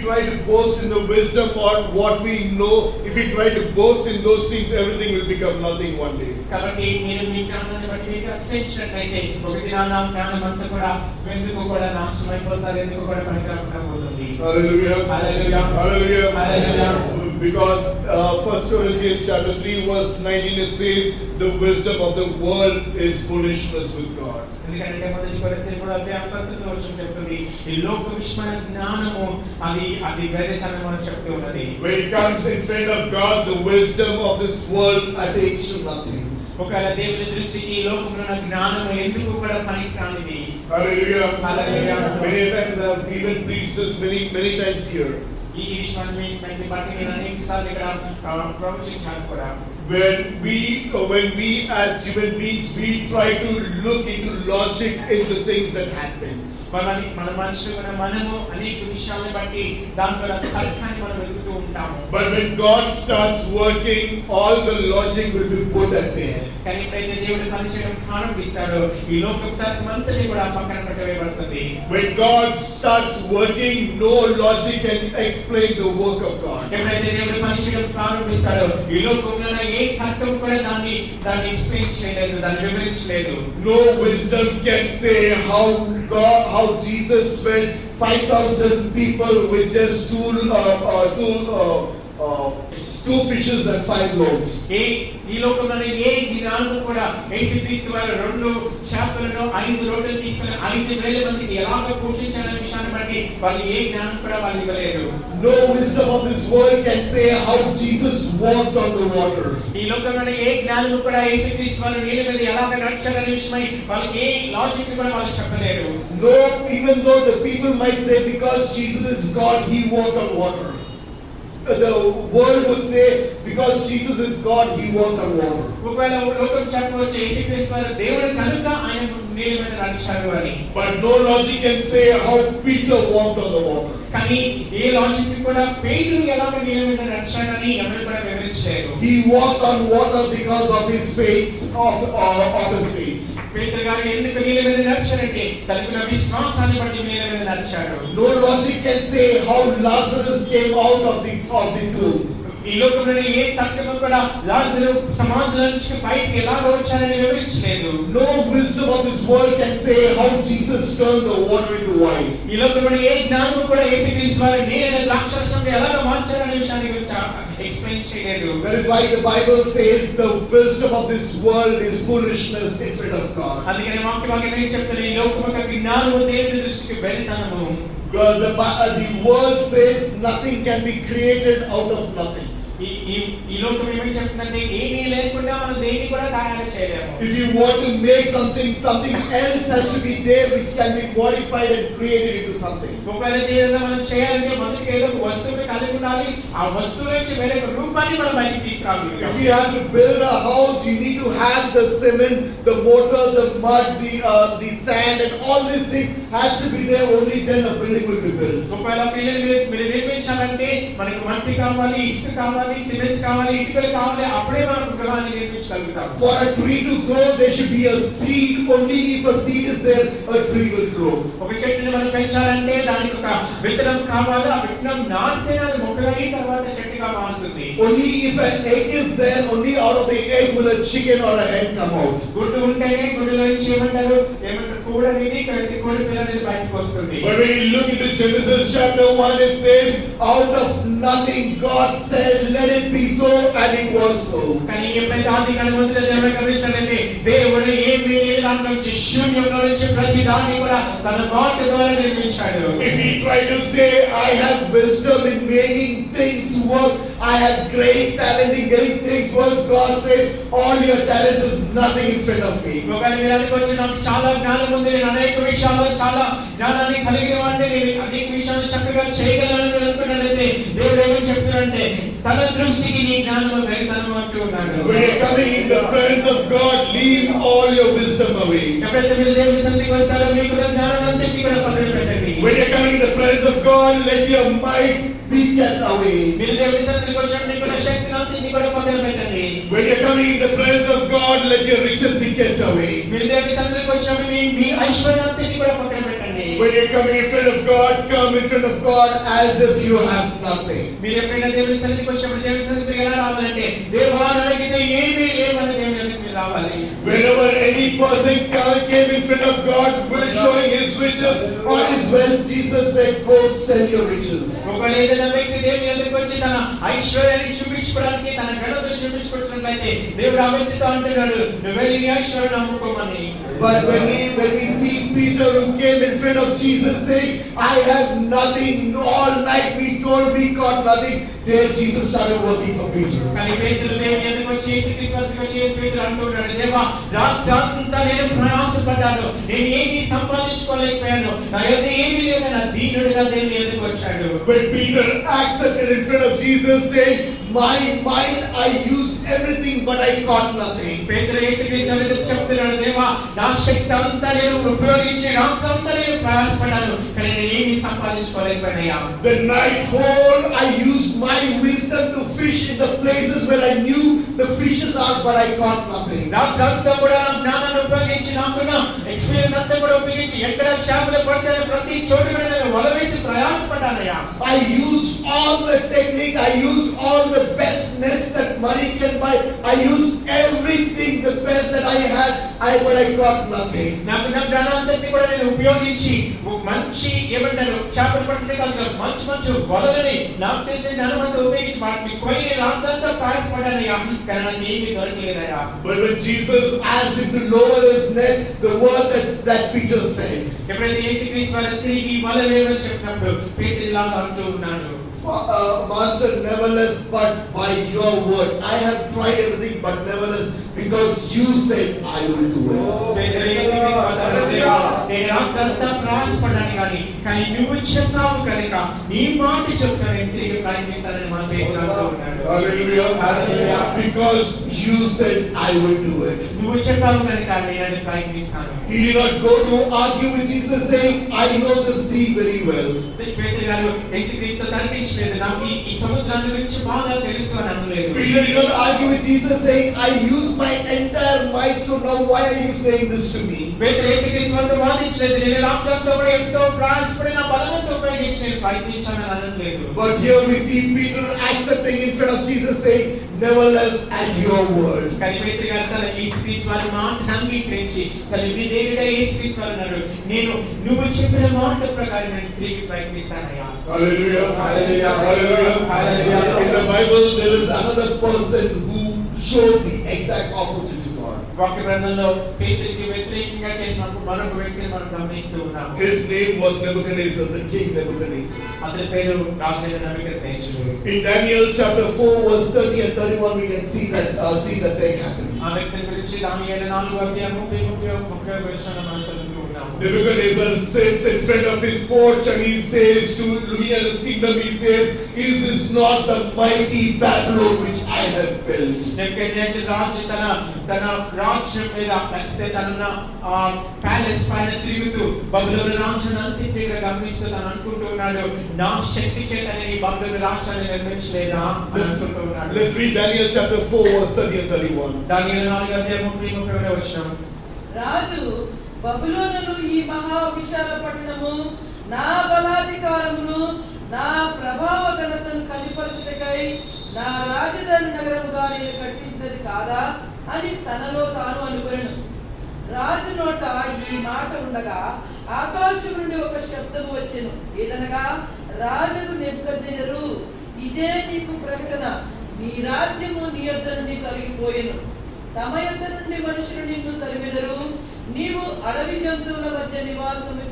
try to boast in the wisdom or what we know, if we try to boast in those things, everything will become nothing one day. కాబట్టి మీరు మీ జ్ఞానాన్ని బట్టి మీరు అతిశయించినట్లయితే ఒక దినాన జ్ఞానం అంతా కూడా ఎందుకు కూడా నాశనం అయిపోతారు, ఎందుకు కూడా పనికిరాకుండా పోతుంది. Hallelujah. Hallelujah. Hallelujah. Hallelujah. Because 1 Corinthians chapter 3 verse 19 it says the wisdom of the world is foolishness with God. ఎందుకంటే మొదటి కొరింథీయులు కూడా అధ్యాయం 19వ వచనం చెప్తుంది ఈ లోక విషయమైన జ్ఞానము అది వేరేతనం అని చెప్తూ ఉన్నది. When it comes in front of God, the wisdom of this world attains to nothing. ఒకవేళ దేవుని దృష్టికి ఈ లోకంలో ఉన్న జ్ఞానం ఎందుకు కూడా పనికిరానిది. Hallelujah. Hallelujah. Many times I have even preached this many times here. ఈ విషయాన్ని బట్టి నేను అనేకసార్లు ఇక్కడ ప్రవచించాను కూడా. When we as human beings we try to look into logic into things that happens. మన మనుషులుగా మనము అనేక విషయాలను బట్టి దాంట్లో తర్కాన్ని మనం వెతుకుతూ ఉంటాము. But when God starts working, all the logic will be put at bed. కానీ ఎప్పుడైతే దేవుడు పని చేయడం ప్రారంభిస్తాడో ఈ లోక తర్కం అంతని కూడా పక్కన పెట్టవేయబడుతుంది. When God starts working, no logic can explain the work of God. ఎప్పుడైతే దేవుడు పని చేయడం ప్రారంభిస్తాడో ఈ లోకంలో ఏ తర్కం కూడా దాన్ని ఎక్స్ప్లెయిన్ చేయలేదు, దాన్ని వివరించలేదు. No wisdom can say how Jesus fed 5,000 people with just two fishes and 5 loaves. ఈ లోకంలో ఏ జ్ఞానం కూడా యేసుక్రీస్తు వారు 2 చేపలను 5 రొట్టెలు తీసుకొని 5,000 మందికి ఎలాగ పోషించాలనే విషయాన్ని బట్టి వాళ్ళు ఏ జ్ఞానం కూడా వాళ్ళు ఇవ్వలేదు. No wisdom of this world can say how Jesus walked on the water. ఈ లోకంలో ఏ జ్ఞానం కూడా యేసుక్రీస్తు వారు నీళ్ళ మీద ఎలాగ నడిచారనే విషయమై వాళ్ళకి ఏ లాజిక్ కూడా వాళ్ళు చెప్పలేరు. No, even though the people might say because Jesus is God, he walked on water. The world would say because Jesus is God, he walked on water. ఒకవేళ లోకం చెప్పవచ్చు యేసుక్రీస్తు వారు దేవుడు కనుక ఆయన నీళ్ళ మీద నడిచారు అని. But no logic can say how Peter walked on the water. కానీ ఏ లాజిక్ కూడా పేతురు ఎలాగ నీళ్ళ మీద నడిచాడని ఎవరు కూడా వివరించలేరు. He walked on water because of his faith, of his faith. పేతురు గారు ఎందుకు నీళ్ళ మీద నడిచారంటే తనకున్న విశ్వాసాన్ని బట్టి నీళ్ళ మీద నడిచాడు. No logic can say how Lazarus came out of the tomb. ఈ లోకంలో ఏ తర్కము కూడా లాజరు సమాధి నుంచి బయటికి ఎలా వచ్చారని వివరించలేదు. No wisdom of this world can say how Jesus turned the water into wine. ఈ లోకంలో ఏ జ్ఞానము కూడా యేసుక్రీస్తు వారు నీళ్ళని ద్రాక్షరసంగా ఎలా మార్చారనే విషయాన్ని గురించి ఎక్స్ప్లెయిన్ చేయలేదు. That is why the Bible says the wisdom of this world is foolishness in front of God. అందుకని వాక్యం ఏం చెప్తుంది, ఈ లోకం యొక్క జ్ఞానము దేవుని దృష్టికి వెరితనము. The word says nothing can be created out of nothing. ఈ లోకం ఏమని చెప్తుందంటే ఏమీ లేకుండా మనం దేన్ని కూడా తయారు చేయలేము. If you want to make something else has to be there which can be modified and created into something. ఒకవేళ ఏదైనా మనం చేయాలంటే మొదటి ఏదో ఒక వస్తువుని కలిగి ఉండాలి, ఆ వస్తువు నుంచి వేరే ఒక రూపాన్ని మనం బయటికి తీసుకురావాలి. If you have to build a house, you need to have the cement, the mortar, the mud, the sand, and all these things has to be there. Only then a building will be built. ఒకవేళ మీరు నిర్మించాలంటే మనకు మట్టి కావాలి, ఇసుక కావాలి, cement కావాలి, ఇటుకలు కావాలి, అప్పుడే మనం గృహాన్ని నిర్మించగలుగుతాం. For a tree to grow, there should be a seed. Only if a seed is there, a tree will grow. ఒక చెట్టుని మనం పెంచాలంటే దానికి ఒక విత్తనం కావాలి, ఆ విత్తనం నాటితే అది మొక్కగా అయిన తర్వాత చెట్టుగా మారుతుంది. Only if an egg is there, only out of the egg will a chicken or a hen come out. గుడ్డు ఉంటేనే గుడ్డులో నుంచి ఏమంటారు కోడి అనేది కోడి పిల్ల అనేది బయటకు వస్తుంది. But when you look into Genesis chapter 1, it says, out of nothing God said, let it be so, and it was so. కానీ ఎప్పుడైతే ఆదికాండం మొదటి అధ్యాయంలో గమనించినట్లయితే దేవుడు ఏమీ లేని దాంట్లో నుంచి శూన్యంలో నుంచి ప్రతి దాన్ని కూడా తన మాట ద్వారా నిర్మించాడు. If we try to say, I have wisdom in making things work, I have great talent in getting things work, God says, all your talent is nothing in front of me. ఒకవేళ మీరు అనుకోవచ్చు నాకు చాలా జ్ఞానం ఉంది, నేను అనేక విషయాల్లో చాలా జ్ఞానాన్ని కలిగిన వాడిని, నేను అనేక విషయాలు చక్కగా చేయగలను అనుకున్నట్లయితే దేవుడు ఏమని చెప్తున్నాడంటే తన దృష్టికి నీ జ్ఞానము వెరితనము అంటూ ఉన్నాడు. When you're coming in the presence of God, leave all your wisdom away. ఎప్పుడైతే మీరు దేవుని సన్నిధికి వస్తారో మీకు జ్ఞానాన్నంతటినీ కూడా పక్కన పెట్టండి. When you're coming in the presence of God, let your mind be kept away. మీరు దేవుని సన్నిధికి వచ్చినప్పుడు నీకున్న శక్తినంతటినీ కూడా పక్కన పెట్టండి. When you're coming in the presence of God, let your riches be kept away. మీరు దేవుని సన్నిధికి వచ్చినప్పుడు మీ ఐశ్వర్యాన్నంతటినీ కూడా పక్కన పెట్టండి. When you're coming in front of God, come in front of God as if you have nothing. మీరు ఎప్పుడైనా దేవుని సన్నిధికి వచ్చినప్పుడు దేవుని సన్నిధికి ఎలా రావాలంటే దేవా అడిగితే ఏమీ లేవని దేవుని సన్నిధికి మీరు రావాలి. Whenever any person came in front of God, showing his riches or his wealth, Jesus said, "Go sell your riches." ఒకవేళ ఏదైనా వ్యక్తి దేవుని ఎదురుకు వచ్చి తన ఐశ్వర్యాన్ని చూపించుకోవడానికి తన ఘనతను చూపించుకుంటున్నట్లయితే దేవుడు ఆ వ్యక్తితో అంటున్నాడు, నువ్వు వెళ్ళి నీ ఐశ్వర్యాన్ని అమ్ముకోమని. But when we see Peter who came in front of Jesus saying, "I have nothing," all night we told we got nothing, there Jesus started working for Peter. కానీ పేతురు దేవుని ఎదురుకు వచ్చి యేసుక్రీస్తు వద్దకు వచ్చి పేతురు అంటున్నాడు, దేవా రాత్రంతా నేను ప్రయాసపడ్డాను, నేను ఏమీ సంపాదించుకోలేకపోయాను, నా యొద్ద ఏమీ లేదని ఆ దీనుడిగా దేవుని ఎదురుకు వచ్చాడు. When Peter accepted in front of Jesus saying, "My mind, I used everything but I got nothing." పేతురు యేసుక్రీస్తు ఎదురుకు చెప్తున్నాడు, దేవా నా శక్తి అంతా నేను ఉపయోగించి రాత్రంతా నేను ప్రయాసపడ్డాను, కానీ నేను ఏమీ సంపాదించుకోలేకపోయానయ్యా. The night whole I used my wisdom to fish in the places where I knew the fishes are, but I caught nothing. రాత్రంతా కూడా నా జ్ఞానాన్ని ఉపయోగించి నాకున్న ఎక్స్పీరియన్స్ అంతా కూడా ఉపయోగించి ఎక్కడ చేపలు పడతాను ప్రతి చోట కూడా నేను వల వేసి ప్రయాసపడ్డానయ్యా. I used all the technique, I used all the best nets that money can buy. I used everything, the best that I had, but I got nothing. నాకు నా జ్ఞానాన్ని కూడా నేను ఉపయోగించి మంచి ఏమంటారు చేపలు పట్టడానికి కావాల్సిన మంచి వలలని నాకు తెలిసిన జ్ఞానం ఉపయోగించి వాటిని కొని రాత్రంతా ప్రయాసపడ్డానయ్యా, కానీ నాకు ఏమీ దొరకలేదయ్యా. But when Jesus asked him to lower his net, the word that Peter said, ఎప్పుడైతే యేసుక్రీస్తు వారు తిరిగి వల వేయమని చెప్పినప్పుడు పేతురు ఇలాగా అంటూ ఉన్నాడు, Master, nevertheless, but by your word, I have tried everything, but nevertheless, because you said, I will do it. పేతురు యేసుక్రీస్తు వారు దేవా నేను రాత్రంతా ప్రయాసపడ్డాను కానీ నువ్వు చెప్పావు కనుక నీ మాట చెప్తాను నేను తిరిగి ప్రయత్నిస్తానని మన పేతురు అంటూ ఉన్నాడు. Hallelujah. Hallelujah. Because you said, I will do it. నువ్వు చెప్పావు కనుక నేను ప్రయత్నిస్తాను. He did not go to argue with Jesus saying, I know the sea very well. పేతురు గారు యేసుక్రీస్తు తర్కించలేదు, నాకు ఈ సముద్రాన్ని గురించి బాగా తెలుసు అని అనలేదు. Peter did not argue with Jesus saying, I used my entire might, so now why are you saying this to me? పేతురు యేసుక్రీస్తుతో వాదించలేదు, నేను రాత్రంతా కూడా ఎంతో ప్రయాసపడి నా బలమంతా ఉపయోగించి నేను ప్రయత్నించానని అనట్లేదు. But here we see Peter accepting in front of Jesus saying, nevertheless at your word. కానీ పేతురు గారు తన యేసుక్రీస్తు వారి మాటను అంగీకరించి తన విధేయుడై యేసుక్రీస్తు వారు అన్నాడు, నేను నువ్వు చెప్పిన మాట ప్రకారం నేను తిరిగి ప్రయత్నిస్తానయ్యా. Hallelujah. Hallelujah. Hallelujah. Hallelujah. In the Bible there is another person who showed the exact opposite to God. వాక్య గ్రంథంలో పేతురుకి వ్యతిరేకంగా చేసినప్పుడు మరొక వ్యక్తిని మనం గమనిస్తూ ఉన్నాము. His name was Nebuchadnezzar, the king Nebuchadnezzar. అతని పేరు రాజైన నెబుకద్నెజరు. In Daniel chapter 4 verse 30 and 31 we can see that thing happening. ఆ వ్యక్తి గురించి దానియేలు 4:30-31 వచనాలను మనం చదువుతూ ఉన్నాము. Nebuchadnezzar sits in front of his porch and he says to me and his kingdom, he says, is this not the mighty Babylon which I have built? నెబుకద్నెజరు రాజు తన రాజ్యం మీద లేకపోతే తన ప్యాలెస్ పైన తిరుగుతూ బబులోను రాజ్యాన్ని అంతటినీ గమనిస్తూ తను అనుకుంటూ ఉన్నాడు, నా శక్తి చేత నేను ఈ బబులోను రాజ్యాన్ని నిర్మించలేదా అని అనుకుంటూ ఉన్నాడు. Let's read Daniel chapter 4 verse 30 and 31. దానియేలు 4:30-31 వచనం. రాజు బబులోనును ఈ మహా విశాల పట్టణము నా బలాధికారమును నా ప్రభావ ఘనతను కనిపరచుటకై నా రాజధాని నగరముగా నేను కట్టించినది కాదా అని తనలో తాను అనుకొనెను. రాజు నోట ఈ మాట ఉండగా ఆకాశం నుండి ఒక శబ్దము వచ్చెను, ఏదనగా రాజుకు నెబుకద్నెజరు, ఇదే నీకు ప్రకటన, నీ రాజ్యము నీ యొద్ద నుండి తొలగిపోయెను, తమ యొద్ద నుండి మనుషులు నిన్ను తరిమెదరు, నీవు అడవి జంతువుల మధ్య నివాసము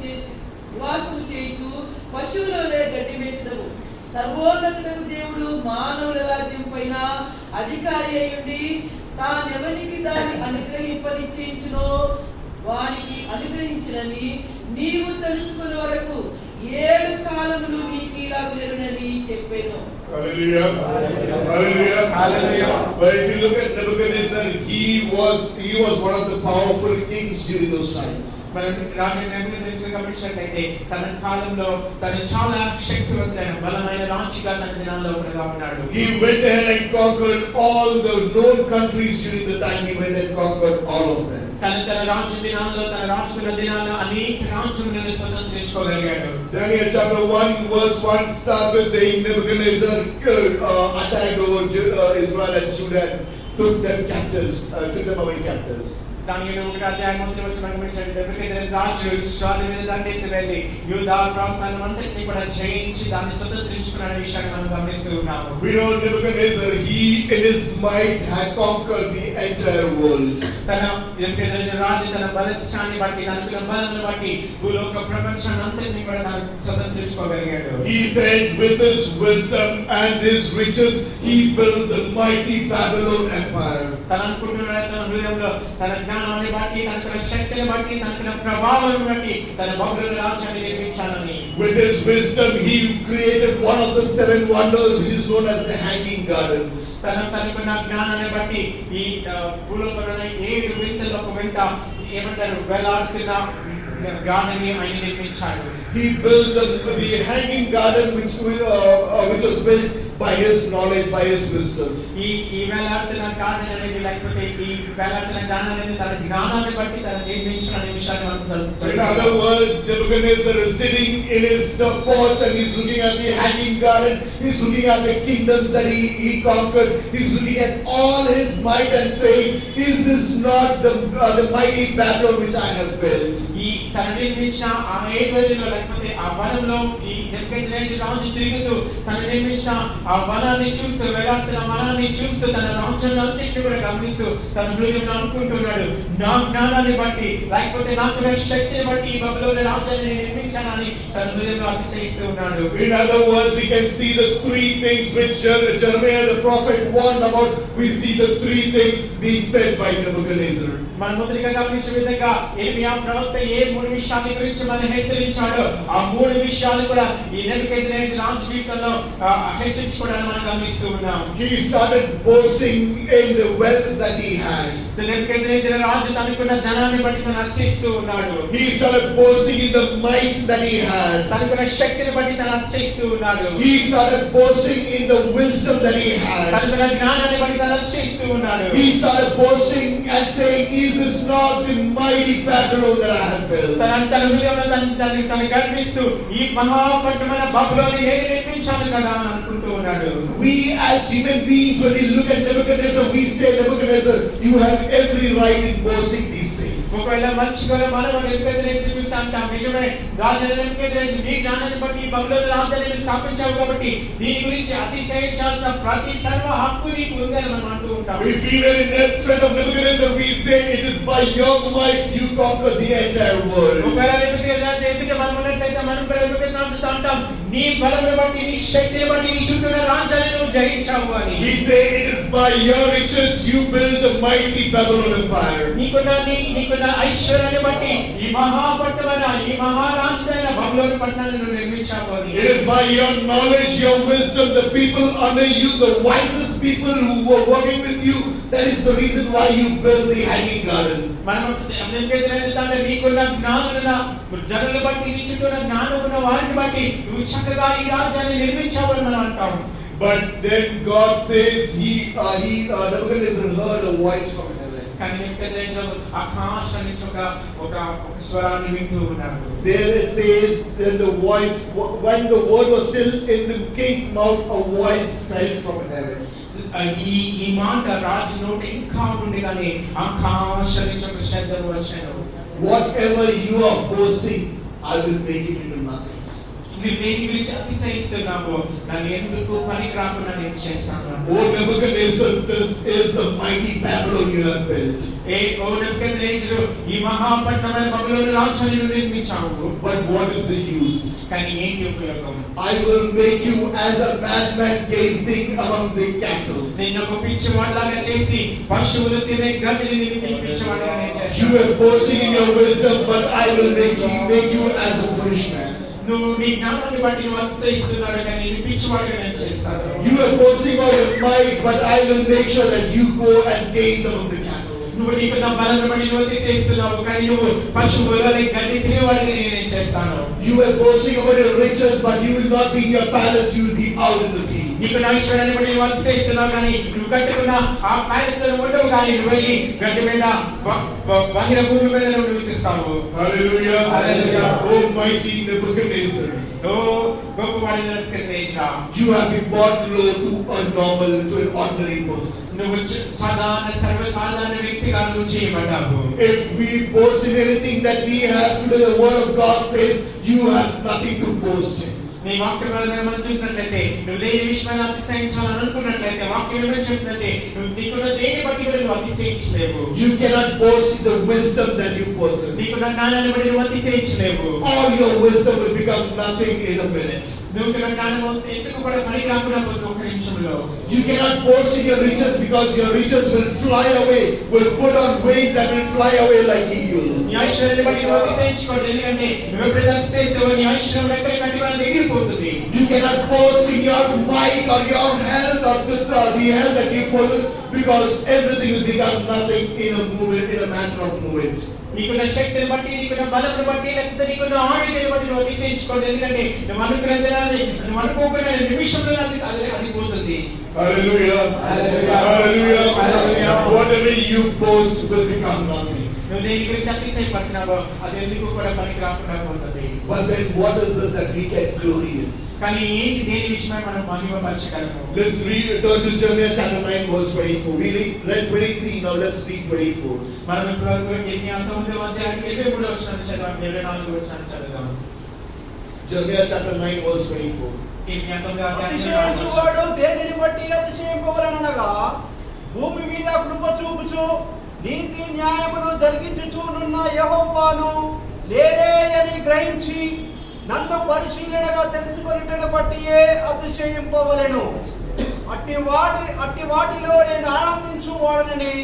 చేయుచు పశువులవలే గడ్డి వేసినవు. సర్వోన్నతుడకు దేవుడు మానవుల రాజ్యం పైన అధికారి అయ్యుండి తానెవరికి దాన్ని అనుగ్రహింపనిచ్చించునో వానికి అనుగ్రహించునని నీవు తెలుసుకునే వరకు 7 కాలములు నీకు ఇలాగు జరుగునని చెప్పాను. Hallelujah. Hallelujah. Hallelujah. But if you look at Nebuchadnezzar, he was one of the powerful kings during those times. మనం రాజు నెబుకద్నెజర్ గమనించినట్లయితే తన కాలంలో తను చాలా శక్తివంతుడైన బలమైన రాజుగా తన దినాల్లో ఒకడుగా ఉన్నాడు. He went ahead and conquered all the known countries during the time he went and conquered all of them. తన రాజు దినాల్లో తన రాజుల దినాల్లో అనేక రాజులను స్వతంత్రించుకోగలిగాడు. Daniel chapter 1 verse 1 starts with saying Nebuchadnezzar attacked over Israel and Judah and took them away captives. దానియేలు 1:1 గమనించండి. Nebuchadnezzar రాజు ఇశ్రాయేలు మీద దండెత్తి వెళ్ళి యూదా ప్రాంతాన్నంతటిని కూడా జయించి దాన్ని స్వతంత్రించుకున్న విషయాన్ని మనం గమనిస్తూ ఉన్నాము. We know Nebuchadnezzar, he in his might had conquered the entire world. తన నెబుకద్నెజర్ రాజు తన బలశాన్ని బట్టి తనకున్న బలాన్ని బట్టి భూలోక ప్రపంచాన్ని అంతటిని కూడా తాను స్వతంత్రించుకోగలిగాడు. He said with his wisdom and his riches he built the mighty Babylon empire. తన అనుకుంటున్నాడు తన హృదయంలో తన జ్ఞానాన్ని బట్టి తనకున్న శక్తిని బట్టి తనకున్న ప్రభావాన్ని బట్టి తన బబులోను రాజ్యాన్ని నిర్మించాలని. With his wisdom he created one of the 7 wonders which is known as the Hanging Garden. తనకున్న జ్ఞానాన్ని బట్టి ఈ భూలోకంలో 7 వింతలు ఒక వింత ఏమంటారు వేలాడుతున్న గార్డెన్ ఆయన నిర్మించాడు. He built the Hanging Garden which was built by his knowledge, by his wisdom. ఈ వేలాడుతున్న గార్డెన్ అనేది లేకపోతే ఈ వేలాడుతున్న గార్డెన్ అనేది తన జ్ఞానాన్ని బట్టి తన నిర్మించిన అనే విషయాన్ని మనం In other words, Nebuchadnezzar is sitting in his porch and he's looking at the Hanging Garden. He's looking at the kingdoms that he conquered. He's looking at all his might and saying, "Is this not the mighty Babylon which I have built?" ఈ తన నిర్మించిన ఆ ఏగలిలో లేకపోతే ఆ వనంలో ఈ Nebuchadnezzar రాజు తిరుగుతూ తన నిర్మించిన ఆ వనాన్ని చూస్తూ వేలాడుతున్న వనాన్ని చూస్తూ తన రాజ్యాన్ని అంతటిని కూడా గమనిస్తూ తన హృదయంలో అనుకుంటున్నాడు, నా జ్ఞానాన్ని బట్టి లేకపోతే నాకున్న శక్తిని బట్టి ఈ బబులోను రాజ్యాన్ని నిర్మించానని తన హృదయంలో అతిశయిస్తూ ఉన్నాడు. In other words, we can see the 3 things which Jeremiah the prophet warned about. We see the 3 things being said by Nebuchadnezzar. మన మొదటిగా గమనించే విధంగా ఇర్మియా ప్రవక్త ఏ 3 విషయాల గురించి మనం హెచ్చరించాడో ఆ 3 విషయాలు కూడా ఈ నెబుకద్నెజర్ రాజు జీవితంలో హెచ్చరించుకోవడాన్ని మనం గమనిస్తూ ఉన్నాం. He started boasting in the wealth that he had. Nebuchadnezzar రాజు తనకున్న ధనాన్ని బట్టి తను అతిశయిస్తూ ఉన్నాడు. He started boasting in the might that he had. తనకున్న శక్తిని బట్టి తను అతిశయిస్తూ ఉన్నాడు. He started boasting in the wisdom that he had. తనకున్న జ్ఞానాన్ని బట్టి తను అతిశయిస్తూ ఉన్నాడు. He started boasting and saying, "Is this not the mighty Babylon that I have built?" తన హృదయంలో తను గర్విస్తూ ఈ మహాపట్టణమైన బబులోను నేను నిర్మించాను కదా అని అనుకుంటూ ఉన్నాడు. We as human beings, when we look at Nebuchadnezzar, we say, "Nebuchadnezzar, you have every right in boasting these things." ఒకవేళ మనిషిగా మనం నెబుకద్నెజర్ చూసి అంటాం, నిజమే రాజు నెబుకద్నెజర్ నీ జ్ఞానాన్ని బట్టి బబులోను రాజ్యాన్ని స్థాపించావు కాబట్టి దీని గురించి అతిశయించాల్సిన ప్రతి సర్వ హక్కు నీకు ఉందని మనం అంటూ ఉంటాం. We feel it in the threat of Nebuchadnezzar. We say, "It is by your might you conquer the entire world." ఒకవేళ నెబుకద్నెజర్ ఎదుట మనం ఉన్నట్లయితే మనం నెబుకద్నెజర్తో అంటాం, నీ బలమును బట్టి నీ శక్తిని బట్టి నీ చుట్టూ ఉన్న రాజ్యాన్ని నువ్వు జయించావు అని. We say, "It is by your riches you build the mighty Babylon empire." నీకున్న ఐశ్వర్యాన్ని బట్టి ఈ మహాపట్టణమైన ఈ మహారాజ్యమైన బబులోను పట్టణాన్ని నువ్వు నిర్మించావు అని. It is by your knowledge, your wisdom, the people under you, the wisest people who were working with you, that is the reason why you built the Hanging Garden. మనం Nebuchadnezzar నీకున్న జ్ఞానుల జనుల బట్టి నీ చుట్టూ ఉన్న జ్ఞానం ఉన్న వారిని బట్టి నువ్వు చక్కగా ఈ రాజ్యాన్ని నిర్మించావు అని మనం అంటాం. But then God says Nebuchadnezzar heard a voice from heaven. కానీ నెబుకద్నెజర్ ఆకాశం నుంచి ఒక స్వరాన్ని వింటూ ఉన్నాడు. There it says that when the word was still in the king's mouth, a voice fell from heaven. ఈ మాట రాజు నోట ఇంకా ఉండగానే ఆకాశం నుంచి ఒక శబ్దం వచ్చాను. Whatever you are boasting, I will make it into nothing. నువ్వు దేని గురించి అతిశయిస్తున్నావో దాన్ని ఎందుకు పనికి రాకుండా నేను చేస్తాను. O Nebuchadnezzar, this is the mighty Babylon you have built. ఓ నెబుకద్నెజర్ ఈ మహాపట్టణమైన బబులోను రాజ్యాన్ని నువ్వు నిర్మించావు. But what is the use? కానీ ఏంటి ఉపయోగం? I will make you as a madman gazing among the cattle. నిన్ను ఒక పిచ్చివాడిలాగా చేసి పశువులు తినే గడ్డిని నీకు తినిపించేవాడిగా నేను You చేస్తాను. were boasting in your wisdom, but I will make you as a foolish man. నువ్వు నీ జ్ఞానాన్ని బట్టి నువ్వు అతిశయిస్తున్నావు కానీ నీ పిచ్చివాడిగా నేను చేస్తాను. You are boasting about your might, but I will make sure that you go and gain some of the cattle. నువ్వు నీకున్న బలాన్ని బట్టి నువ్వు అతిశయిస్తున్నావు కానీ నువ్వు పశువులని గడ్డి తినేవాడిగా నేను చేస్తాను. You are boasting about your riches, but you will not be in your palace, you will be out in the field. నీకు నా ఐశ్వర్యాన్ని బట్టి నువ్వు అతిశయిస్తున్నావు కానీ నువ్వు కట్టుకున్న ఆ ప్యాలెస్ లో ఉండవు కానీ నువ్వు వెళ్ళి గడ్డి మీద బహిర భూమి మీద నువ్వు నివసిస్తావు. Hallelujah. Hallelujah. Oh mighty Nebuchadnezzar. ఓ గొప్పవాడి Nebuchadnezzar, You have been brought low to a normal, to an ordinary person. నువ్వు సాధారణ సర్వసాధారణ వ్యక్తిగా నువ్వు చేయబడ్డావు. If we boast in anything that we have, today the word of God says, you have nothing to boast in. నీ వాక్యం వల్ల మనం చూసినట్లయితే నువ్వు దేని విషయాన్ని అతిశయించాలని అనుకున్నట్లయితే వాక్యం ఏమని చెప్తుందంటే నువ్వు నీకున్న దేని బట్టి కూడా నువ్వు అతిశయించలేవు. You cannot boast in the wisdom that you possess. నీకున్న జ్ఞానాన్ని బట్టి నువ్వు అతిశయించలేవు. All your wisdom will become nothing in a minute. నువ్వు జ్ఞానం ఎందుకు కూడా పని కాకుండా పోతుంది ఒక నిమిషంలో. You cannot boast in your riches because your riches will fly away, will put on wings and will fly away like eagle. నీ ఐశ్వర్యాన్ని బట్టి నువ్వు అతిశయించుకోవద్దు ఎందుకంటే నువ్వు ఎప్పుడైతే అతిశయిస్తావో నీ ఐశ్వర్యం లెక్క కట్టి వాళ్ళని ఎగిరిపోతుంది. You cannot boast in your might or your health or the health that you possess because everything will become nothing in a moment, in a matter of moment. నీకున్న శక్తిని బట్టి నీకున్న బలాన్ని బట్టి లేకపోతే నీకున్న ఆరోగ్యాన్ని బట్టి నువ్వు అతిశయించుకోవద్దు ఎందుకంటే నువ్వు అనుకున్నది నువ్వు అనుకోకపోయినా నిమిషంలో అది పోతుంది. Hallelujah. Hallelujah. Hallelujah. Hallelujah. Whatever you boast will become nothing. నువ్వు దేని గురించి అతిశయపడుతున్నావో అది ఎందుకు కూడా పనికి రాకుండా పోతుంది. But then what is it that we can glory in? కానీ ఏంటి దేని విషయమై మనం మహిమపరచగలము? Let's turn to Jeremiah chapter 9 verse 24. We read 23, now let's read 24. మనం ఇప్పటివరకు 19వ అధ్యాయం 23వ వచనాన్ని చదివాం, 24వ వచనాన్ని చదువుదాం. Jeremiah chapter 9 verse 24. 19వ అధ్యాయం అతిశయించువాడు దేనిని బట్టి అతిశయింపవలనగా భూమి మీద కృప చూపుచు నీతి న్యాయములు జరిగించుచునున్న యెహోవాను నేనే అని గ్రహించి నన్ను పరిశీలనగా తెలుసుకొనుటను బట్టియే అతిశయింపవలెను. అట్టి వాటిలో నేను ఆనందించువాడనని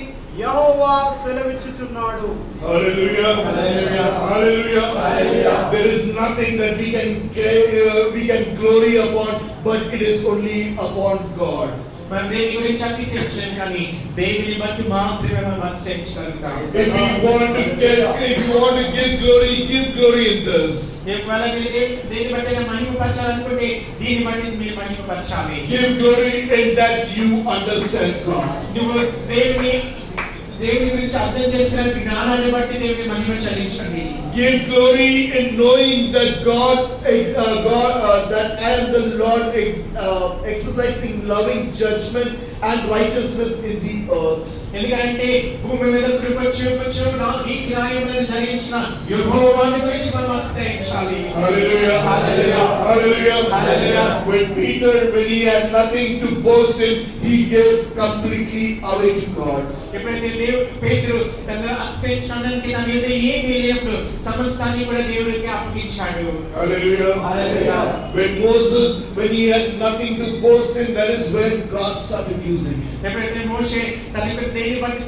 యెహోవా సెలవిచ్చుచున్నాడు. Hallelujah. Hallelujah. Hallelujah. Hallelujah. There is nothing that we can glory upon, but it is only upon God. మనం దేని గురించి అతిశయించలేము కానీ దేవుని బట్టి మాత్రమే మనం అతిశయించగలుగుతాం. If you want to give glory in this. ఒకవేళ మీరు దేని బట్టి మహిమపరచాలనుకుంటే దీన్ని బట్టి మీరు మహిమపరచాలి. Give glory in that you understand God. నువ్వు దేవుని గురించి అర్థం చేసుకునే జ్ఞానాన్ని బట్టి దేవుని మహిమ చెల్లించండి. Give glory in knowing that that I am the Lord exercising loving judgment and righteousness in the earth. ఎందుకంటే భూమి మీద కృప చూపుచు నీతి న్యాయములను జరిగించిన యెహోవాను గురించి మనం అతిశయించాలి. Hallelujah. Hallelujah. Hallelujah. Hallelujah. When he had nothing to boast in, he gave completely away to God. ఎప్పుడైతే పేతురు తన అతిశయించడానికి తన మీద ఏమీ లేనప్పుడు సమస్తాన్ని కూడా దేవుడికి అప్పగించాడు. Hallelujah. Hallelujah. When he had nothing to boast in, that is when God started using him. ఎప్పుడైతే మోషే తనకు దేని బట్టి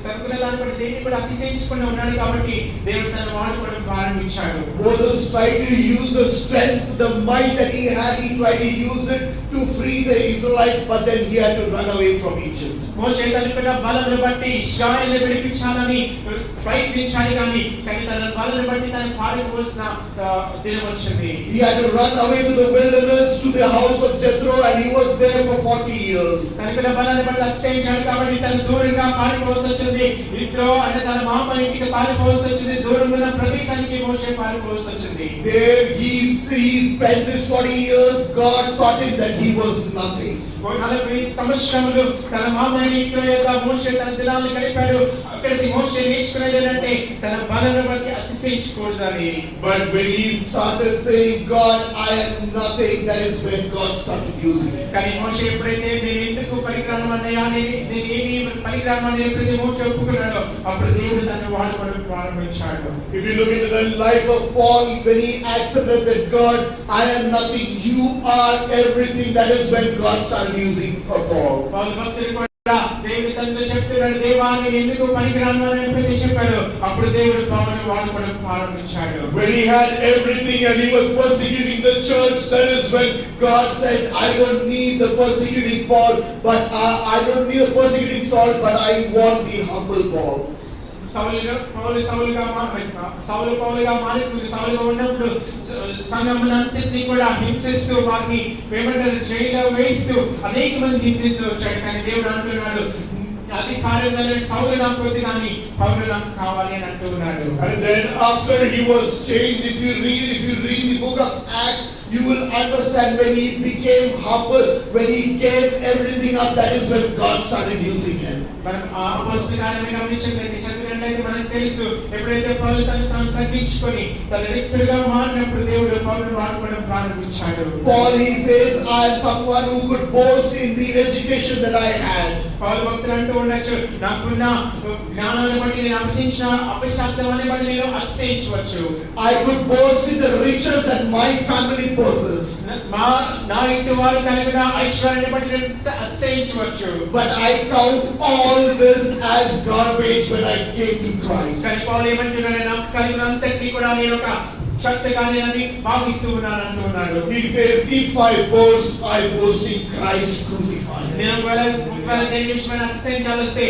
తనకున్న దాన్ని బట్టి దేన్ని కూడా అతిశయించుకుని ఉన్నాడు కాబట్టి దేవుడు తన వాడుకోవడం ప్రారంభించాడు. Moses tried to use the strength, the might that he had. He tried to use it to free the Israelites, but then he had to run away from Egypt. మోషే తనకున్న బలమును బట్టి ఇశ్రాయేలును విడిపించాలని ప్రయత్నించాడు కానీ తన బలమును బట్టి తను పారిపోవాల్సిన దినం వచ్చింది. He had to run away to the wilderness to the house of Jethro, and he was there for 40 years. తనకున్న బలాన్ని బట్టి అతిశయించాడు కాబట్టి తను దూరంగా పారిపోవాల్సి వచ్చింది. ఇద్రో అంటే తన మామ ఇంటికి పారిపోవాల్సి వచ్చింది. దూరంగా ఉన్న ప్రదేశానికి మోషే పారిపోవాల్సి వచ్చింది. There he spent this 40 years. God taught him that he was nothing. 40 సంవత్సరములు తన మామ ఇద్రో యొక్క మోషే తన దినాలను గడిపాడు. అక్కడికి మోషే నేర్చుకునేది ఏంటంటే తన బలాన్ని బట్టి అతిశయించకూడదని. But when he started saying, God, I am nothing, that is when God started using him. కానీ మోషే ఎప్పుడైతే నేను ఎందుకు పనికిరాను అన్నయ్యా నేను ఏమి పనికిరాను అని ఎప్పుడైతే మోషే ఒప్పుకున్నాడో అప్పుడు దేవుడు తనను వాడుకోవడం ప్రారంభించాడు. If you look into the life of Paul, when he accepted that God, I am nothing, you are everything, that is when God started using Paul. వాళ్ళు భక్తులు కూడా దేవుని సన్నిధిలో చెప్తూ అంటున్నాడు, దేవా నేను ఎందుకు పనికిరాను అని ఎప్పుడైతే చెప్పాడు, అప్పుడు దేవుడు పౌలుని వాడుకోవడం ప్రారంభించాడు. When he had everything and he was persecuting the church, that is when God said, I don't need the persecuting Paul, but I don't need the persecuting Saul, but I want the humble Paul. పౌలుగా మారిపోయింది. సౌలుగా ఉన్నప్పుడు సంఘమునంతటిని కూడా హింసిస్తూ వారిని జైల్లో వేస్తూ అనేక మంది హింసిస్తూ వచ్చాడు. కానీ దేవుడు అంటున్నాడు, అధికారంగా సౌలు నాకు వద్దు కానీ పౌలు నాకు కావాలి అని అంటున్నాడు. And then after he was changed, if you read the book of Acts, you will understand when he became humble, when he gave everything up, that is when God started using him. మనం అపోస్తలుల కార్యాలను గమనించినట్లయితే చదివినట్లయితే మనకు తెలుసు, ఎప్పుడైతే పౌలు తను తగ్గించుకొని తన రిక్తుడిగా మారినప్పుడు దేవుడు పౌలుని వాడుకోవడం ప్రారంభించాడు. Paul, he says, I am someone who could boast in the education that I had. పౌలు భక్తులు అంటూ ఉండొచ్చు, నాకున్న జ్ఞానాన్ని బట్టి నేను అపశాబ్దాన్ని బట్టి నేను అతిశయించవచ్చు. I could boast in the riches that my family possesses. నా ఇంటి వారు కలిగిన ఐశ్వర్యాన్ని బట్టి నేను అతిశయించవచ్చు. But I count all this as garbage when I came to Christ. కానీ పౌలు ఏమంటున్నాడు, నాకు కలిగినంతటినీ కూడా నేను ఒక శక్తిగా నేను భావిస్తూ ఉన్నాను అంటున్నాడు. He says, if I boast, I boast in Christ crucified. నేను ఒకవేళ దేని విషయమైన అతిశయించాల్సి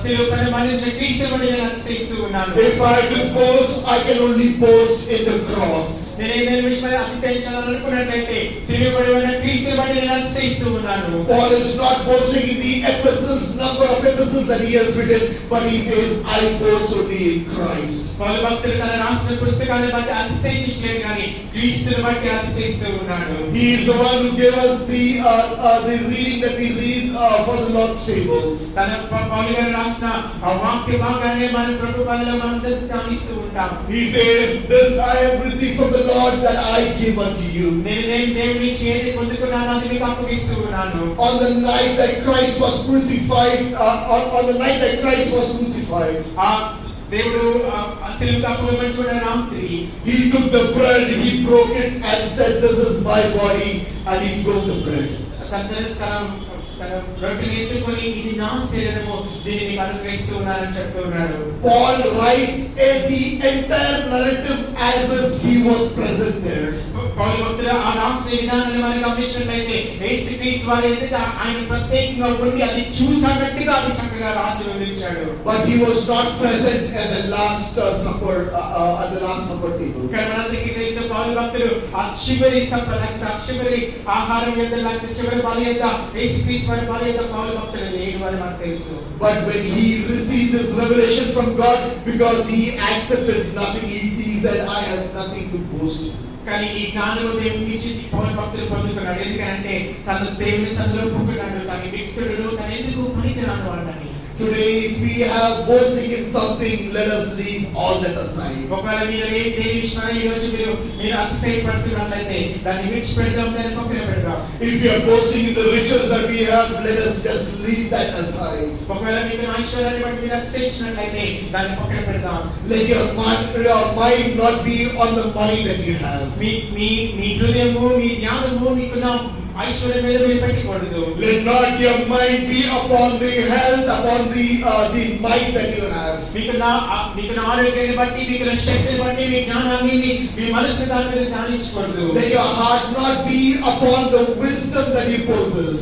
శిలువపైన మరణించిన క్రీస్తు బట్టి నేను అతిశయిస్తూ ఉన్నాను. If I have to boast, I can only boast in the cross. నేను ఏదైనా విషయమైన అతిశయించాలనుకున్నట్లయితే శిలువపైన క్రీస్తు బట్టి నేను అతిశయిస్తూ ఉన్నాను. Paul is not boasting in the epistles, number of epistles that he has written, but he says, I boast only in Christ. పౌలు భక్తుడు తన రాసిన పుస్తకాన్ని బట్టి అతిశయించలేదు కానీ క్రీస్తుని బట్టి అతిశయిస్తూ ఉన్నాడు. He is the one who gave us the reading that we read for the Lord's table. తన పౌలు గారు రాసిన ఆ వాక్య భాగాన్ని మన ప్రభు బలిలో మనం ధ్యానిస్తూ ఉంటాం. He says, this I have received from the Lord that I give unto you. నేను దేవుని నుంచి ఏది పొందుకున్నానో అది మీకు అప్పగిస్తూ ఉన్నాను. On the night that Christ was crucified, on the night that Christ was crucified, దేవుడు శిలువకు అప్పగించబడిన రాత్రి he took the bread, he broke it and said, this is my body, and he broke the bread. తన రొట్టెని ఎత్తుకొని ఇది నా శరీరము, దీన్ని మీకు అనుగ్రహిస్తూ ఉన్నానని చెప్తూ ఉన్నాడు. Paul writes the entire narrative as if he was present there. పౌలు భక్తుడు ఆ రాసిన విధానాన్ని మనం గమనించినట్లయితే యేసుక్రీస్తు వారి ఎదుట ఆయన ప్రత్యేకంగా ఉండి అది చూసినట్టుగా అది చక్కగా రాసి వివరించాడు. But he was not present at the last supper table. కానీ మనందరికీ తెలుసు పౌలు భక్తుడు ఆ చివరి సప్పర్ అంటే ఆ చివరి ఆహారం యొక్క లేకపోతే చివరి బలి యొక్క యేసుక్రీస్తు వారి బలి యొక్క పౌలు భక్తుడు లేడు అని మనకు తెలుసు. But when he received this revelation from God, because he accepted nothing, he said, I have nothing to boast. కానీ ఈ జ్ఞానము దేవుని నుంచి పౌలు భక్తుడు పొందుకున్నాడు. ఎందుకంటే తను దేవుని సన్నిధిలో పొందుకున్నాడు, తన వ్యక్తుడు తను ఎందుకు పనికిరాను వాడని. Today, if we have boasting in something, let us leave all that aside. ఒకవేళ మీరు దేని విషయమై ఈ రోజు మీరు అతిశయపడుతున్నట్లయితే దాన్ని విడిచిపెడదాం, దాన్ని పక్కన పెడదాం. If we are boasting in the riches that we have, let us just leave that aside. ఒకవేళ మీకు ఐశ్వర్యాన్ని బట్టి మీరు అతిశయించినట్లయితే దాన్ని పక్కన పెడదాం. Let your mind not be on the money that you have. మీ హృదయము మీ ధ్యానము మీకున్న ఐశ్వర్యం మీద మీరు పెట్టకూడదు. Let not your mind be upon the health, upon the might that you have. మీకున్న ఆరోగ్యాన్ని బట్టి, మీకున్న శక్తిని బట్టి, మీ జ్ఞానాన్ని, మీ మనసు దాని మీద ధ్యానించకూడదు. Let your heart not be upon the wisdom that you possess.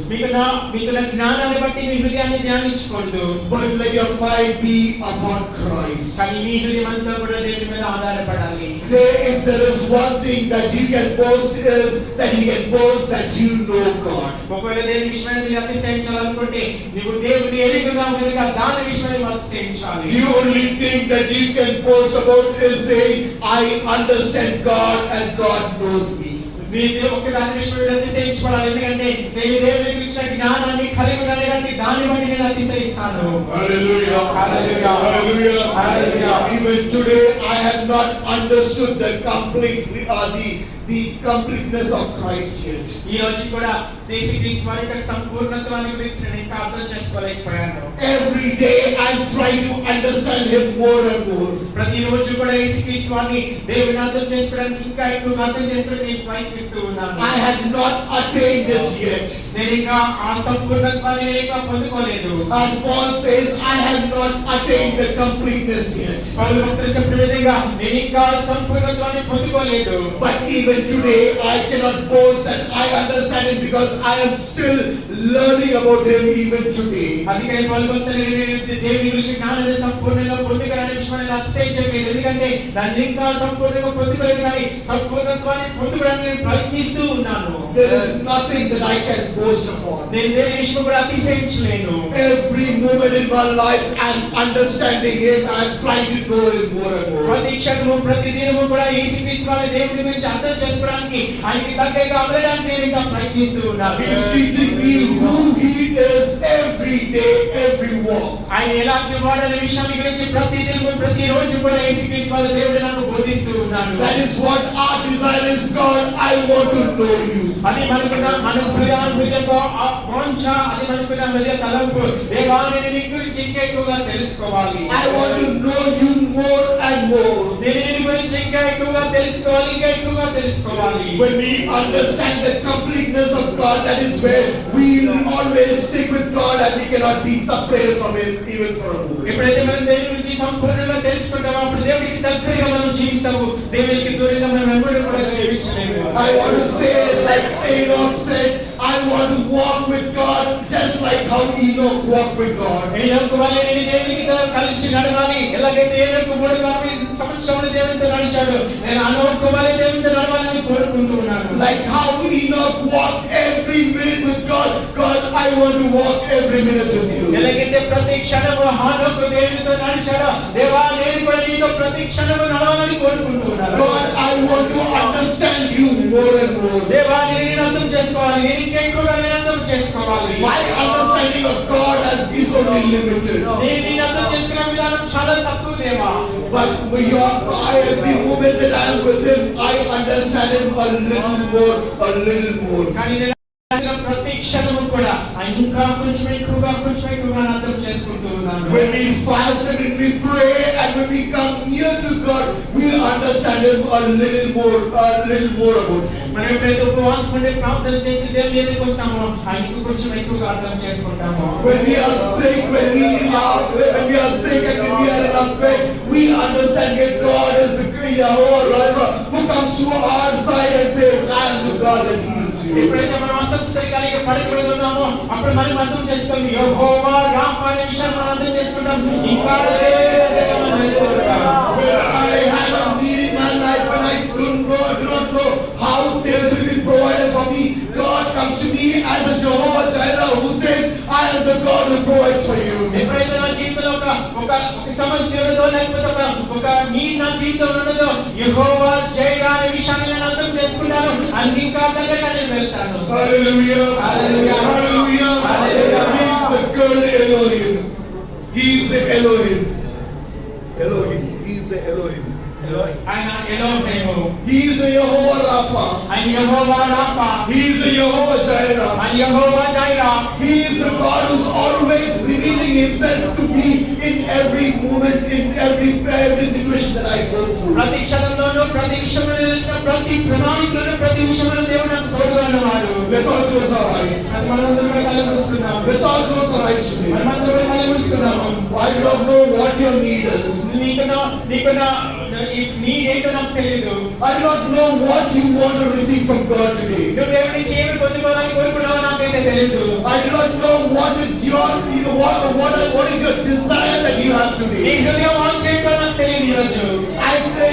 మీకున్న జ్ఞానాన్ని బట్టి మీ హృదయాన్ని ధ్యానించకూడదు. But let your mind be upon Christ. కానీ మీ హృదయం అంతా కూడా దేవుని మీద ఆధారపడాలి. If there is one thing that you can boast, is that you can boast that you know God. ఒకవేళ దేవుని విషయాన్ని మీరు అతిశయించాలనుకుంటే నీవు దేవుని ఎరుగున్నావు కనుక దాని విషయాన్ని అతిశయించాలి. The only thing that you can boast about is saying, I understand God and God knows me. మీరు ఒక దాని విషయంలో అతిశయించబడాలి. ఎందుకంటే నేను దేవుని గురించిన జ్ఞానాన్ని కలిగి ఉన్నాను కాబట్టి దాన్ని బట్టి నేను అతిశయిస్తాను. Hallelujah. Hallelujah. Hallelujah. Hallelujah. Even today I have not understood the completeness of Christ yet. ఈ రోజు కూడా యేసుక్రీస్తు వారి యొక్క సంపూర్ణత్వాన్ని గురించి నేను ఇంకా అర్థం చేసుకోలేకపోయాను. Every day I try to understand Him more and more. ప్రతిరోజు కూడా యేసుక్రీస్తు వారిని దేవుని అర్థం చేసుకోవడానికి ఇంకా ఎక్కువ అర్థం చేసుకోవడానికి నేను ప్రయత్నిస్తూ ఉన్నాను. I have not attained it yet. నేను ఇంకా ఆ సంపూర్ణత్వాన్ని నేను ఇంకా పొందుకోలేదు. As Paul Paul says, I have not attained the completeness yet. పౌలు భక్తుడు చెప్పిన విధంగా నేను ఇంకా సంపూర్ణత్వాన్ని పొందుకోలేదు. But even today, I cannot boast that I understand it because I am still learning about him even today. అందుకని పౌలు భక్తుడు దేవుని గురించి జ్ఞానాన్ని సంపూర్ణంగా పొందుకోవాలనే విషయాన్ని అతిశయించలేదు. ఎందుకంటే దాన్ని ఇంకా సంపూర్ణంగా పొందుకోలేదు కానీ సంపూర్ణత్వాన్ని పొందుకోవడానికి నేను ప్రయత్నిస్తూ ఉన్నాను. There is nothing that I can boast upon. నేను దేని విషయం కూడా అతిశయించలేను. Every moment in my life, I'm understanding him. I'm trying to know him more and more. ప్రతి క్షణము ప్రతి దినము కూడా యేసుక్రీస్తు వారి దేవుని గురించి అర్థం చేసుకోవడానికి ఆయనకి దగ్గరగా అవ్వడానికి నేను ఇంకా ప్రయత్నిస్తూ ఉన్నాను. He's teaching me who he is every day, every walk. ఆయన ఎలాంటి వాడనే విషయాన్ని గురించి ప్రతి దినము ప్రతి రోజు కూడా యేసుక్రీస్తు వారి దేవుడు నాకు బోధిస్తూ ఉన్నాడు. That is what our desire is, God. I want to know you. అది మనకున్న మన హృదయంలో ఆ వాంఛ, అది మనకున్న హృదయ తలంపు, దేవా నేను నీ గురించి ఇంకా ఎక్కువగా తెలుసుకోవాలి. I want to know you more and more. నేను నీ గురించి ఇంకా ఎక్కువగా తెలుసుకోవాలి, ఇంకా ఎక్కువగా తెలుసుకోవాలి. When we understand the completeness of God, that is where we will always stick with God and we cannot be separated from him even for a moment. ఎప్పుడైతే మనం దేవుని గురించి సంపూర్ణంగా తెలుసుకుంటామో అప్పుడు దేవునికి దగ్గరగా మనం జీవిస్తాము. దేవునికి దూరంగా మనం ఎప్పుడూ కూడా జీవించలేము. I want to say, like Enoch said, I want to walk with God just like how Enoch walked with God. ఏనోకు వలె నేను దేవునికి కలిసి నడవాలి. ఎలాగైతే ఏనోకు 340 సంవత్సరాలు దేవునితో నడిచాడు, నేను హనోకు వలె దేవునితో నడవాలని కోరుకుంటూ ఉన్నాను. Like how Enoch walked every minute with God, God, I want to walk every minute with you. ఎలాగైతే ప్రతి క్షణము హనోకు దేవునితో నడిచాడో, దేవా నేను కూడా నీతో ప్రతి క్షణము నడవాలని కోరుకుంటూ ఉన్నాను. God, I want to understand you more and more. దేవా నేను అర్థం చేసుకోవాలి, నేను ఇంకా ఎక్కువగా నేను అర్థం చేసుకోవాలి. My understanding of God is only limited. నేను అర్థం చేసుకునే విధానం చాలా తక్కువ దేవా. But every moment that I am with him, I understand him a little more. కానీ నేను ప్రతి క్షణము కూడా ఆయన ఇంకా కొంచెం ఎక్కువగా అర్థం చేసుకుంటూ ఉన్నాను. When we fast and when we pray and when we come near to God, we understand him a little more about him. మనం ఎప్పుడైతే ఉపవాసం ఉండి ప్రార్థన చేసి దేవుని దగ్గరికి వస్తామో ఆయనకు కొంచెం ఎక్కువగా అర్థం చేసుకుంటాము. When we are sick and when we are in our bed, we understand that God is the Yahweh Rapha who comes to our side and says, I am the God that heals you. ఎప్పుడైతే మనం అస్వస్థతకి పడిపోయి ఉన్నామో అప్పుడు మనం అర్థం చేసుకుంటాం, యెహోవా Rapha అనే విషయాన్ని మనం అర్థం చేసుకుంటాం. ఇంకా దేవుని దగ్గరగా మనం వెళ్తుంటాం. Where I have a need in my life and I do not know how things will be provided for me, God comes to me as a Jehovah Jireh who says, I am the God who provides for you. ఎప్పుడైతే నా జీవితంలో ఒక సమస్య ఉన్నదో లేకపోతే ఒక need నా జీవితంలో ఉన్నదో, యెహోవా జైరా అనే విషయాన్ని నేను అర్థం చేసుకున్నాను. అందుకే ఇంకా దగ్గరగా నేను వెళ్తాను. Hallelujah. Hallelujah. Hallelujah. Hallelujah. He is the good Elohim. He is the Elohim. He is the Elohim. ఆయన ఎలోహేము. He is the Jehovah Rapha. ఆయన యెహోవా Rapha. He is the Jehovah Jireh. ఆయన యెహోవా Jaira. He is the God who's always revealing himself to me in every moment, in every situation that I go through. ప్రతి క్షణంలోనూ ప్రతి విషయంలో ప్రతి ప్రణాళికలోనూ ప్రతి విషయంలో దేవుడు నాకు తోడుగా ఉన్నవాడు. Let's all close our eyes. మనమందరం కూడా కళ్ళు మూసుకుందాం. Let's all close our eyes today. మనమందరం కూడా కళ్ళు మూసుకుందాము. I do not know what your need is. నీ ఏంటో నాకు తెలియదు. I do not know what you want to receive from God today. నువ్వు దేవుడి నుంచి ఏమి పొందుకోవాలని కోరుకున్నావో నాకైతే తెలియదు. I do not know what is your desire that you have నీ today. హృదయం వాంఛ ఏంటో నాకు తెలియదు ఈరోజు.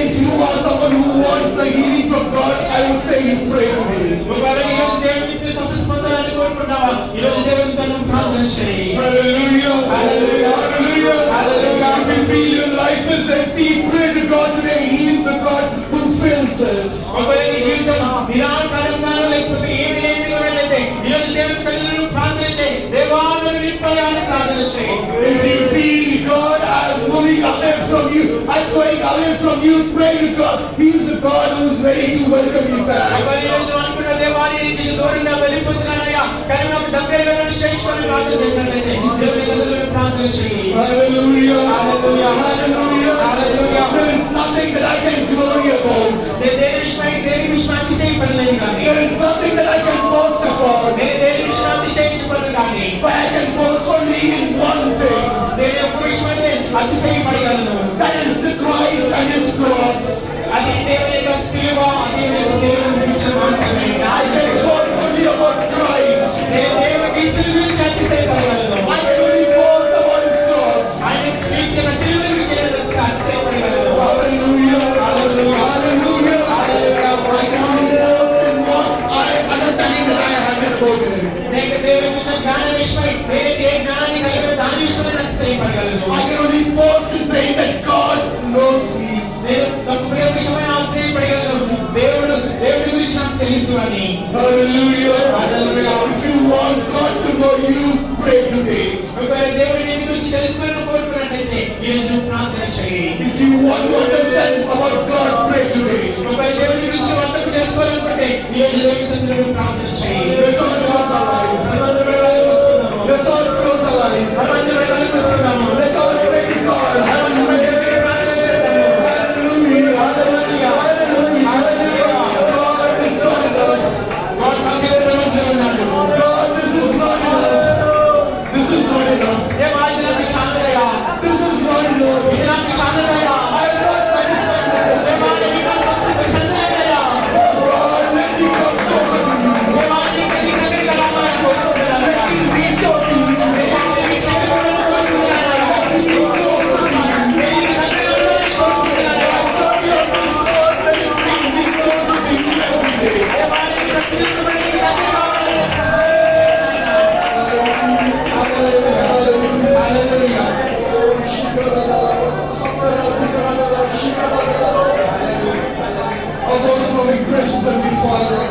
If you are someone who wants a healing from God, I would say you pray today. ఒకవేళ ఈరోజు దేవుడి నుంచి స్వస్థత పొందాలని కోరుకున్నావా, ఈరోజు దేవుడితో నువ్వు ప్రార్థన చేయి. Hallelujah. Hallelujah. Hallelujah. Hallelujah. If you feel your life is empty, pray to God today. He is the God who fills it. ఒకవేళ నీ జీవితం నిరాకారంగానో లేకపోతే ఏమి లేని ఉన్నట్లయితే ఈరోజు దేవుడి తల్లిని ప్రార్థన చేయి. దేవా నన్ను నింపాలి అని ప్రార్థన చేయి. If you feel God, I'm moving away from you, I'm going away from you, pray to God. He is the God who is ready to welcome you back. ఒకవేళ ఈరోజు అనుకున్న దేవా నీ నుంచి దూరంగా వెళ్ళిపోతున్నానయ్యా, కానీ నాకు దగ్గరగా నన్ను చేయించుకొని ప్రార్థన చేసినట్లయితే దేవుని సన్నిధిలో ప్రార్థన చేయి. Hallelujah. Hallelujah. Hallelujah. Hallelujah. There is nothing that I can glory about. దేని విషయం అతిశయపడలేను కానీ, There is nothing that I can boast about. దేని విషయం అతిశయించబడను కానీ, But I can boast only in one thing. అతిశయపడగలను. That is the Christ and His cross. అది దేవుని యొక్క శిలువ, దేవుని యొక్క శిలువను గురించి మాత్రమే. I can boast only about Christ. నేను దేవుని క్రీస్తుని గురించి అతిశయపడగలను. I can only boast about His cross. ఆయన క్రీస్తు యొక్క శిలువ గురించి నేను అతిశయపడగలను. Hallelujah. Hallelujah. Hallelujah. Hallelujah. I can only boast in what I understanding that I have about Him. నేను దేవుని యొక్క జ్ఞాన విషయమై ఏ జ్ఞానాన్ని కలిగిన దాని విషయమై నేను అతిశయపడగలను. I can only boast in saying that God knows me. నేను తక్కువ విషయమై ఆశ్చర్యపడగలను. దేవుడి గురించి నాకు తెలుసు అని. Hallelujah. Hallelujah. If you want God to know you, pray today. ఒకవేళ దేవుడి నీ గురించి తెలుసుకోవాలని కోరుకున్నట్లయితే ఈ రోజు నువ్వు ప్రార్థన చేయి. If you want to understand about God, pray today. ఒకవేళ దేవుడి గురించి అర్థం చేసుకోవాలనుకుంటే ఈ రోజు దేవుని సన్నిధిలో నువ్వు ప్రార్థన చేయి. Let's all close our eyes. సర్వంతుడు కలుగుతున్నాము. Let's all close our eyes. సర్వంతుడు కలుగుతున్నాము. Let's all pray to God. సర్వంతుడు దేవునికి ప్రార్థన చేద్దాము. Hallelujah. Hallelujah. Hallelujah. God is not enough. వాడు మన దేవుని మధ్య ఉన్నాడు. God, this is not enough. This is not enough. దేవా, ఇది నాకు చాలదయ్యా. This is not enough. ఇది నాకు చాలదయ్యా. I am not satisfied with this. దేవా, నీకు నా సంతృప్తి చెందలేదయ్యా. God, let me come closer to you. దేవా, నీకు నీ దగ్గరికి రావాలని కోరుకుంటున్నానయ్యా. Let me reach out to you. దేవా, నీకు చేరుకోవాలని కోరుకుంటున్నానయ్యా. Let me come closer to you. నేను నీ దగ్గరికి రావాలని కోరుకుంటున్నానయ్యా. Tell me of this word that it brings me closer to you every day. దేవా, నీకు ప్రతిదినమై నీ దగ్గరికి రావాలని హల్లెలూయా. Our most loving, precious Heavenly Father,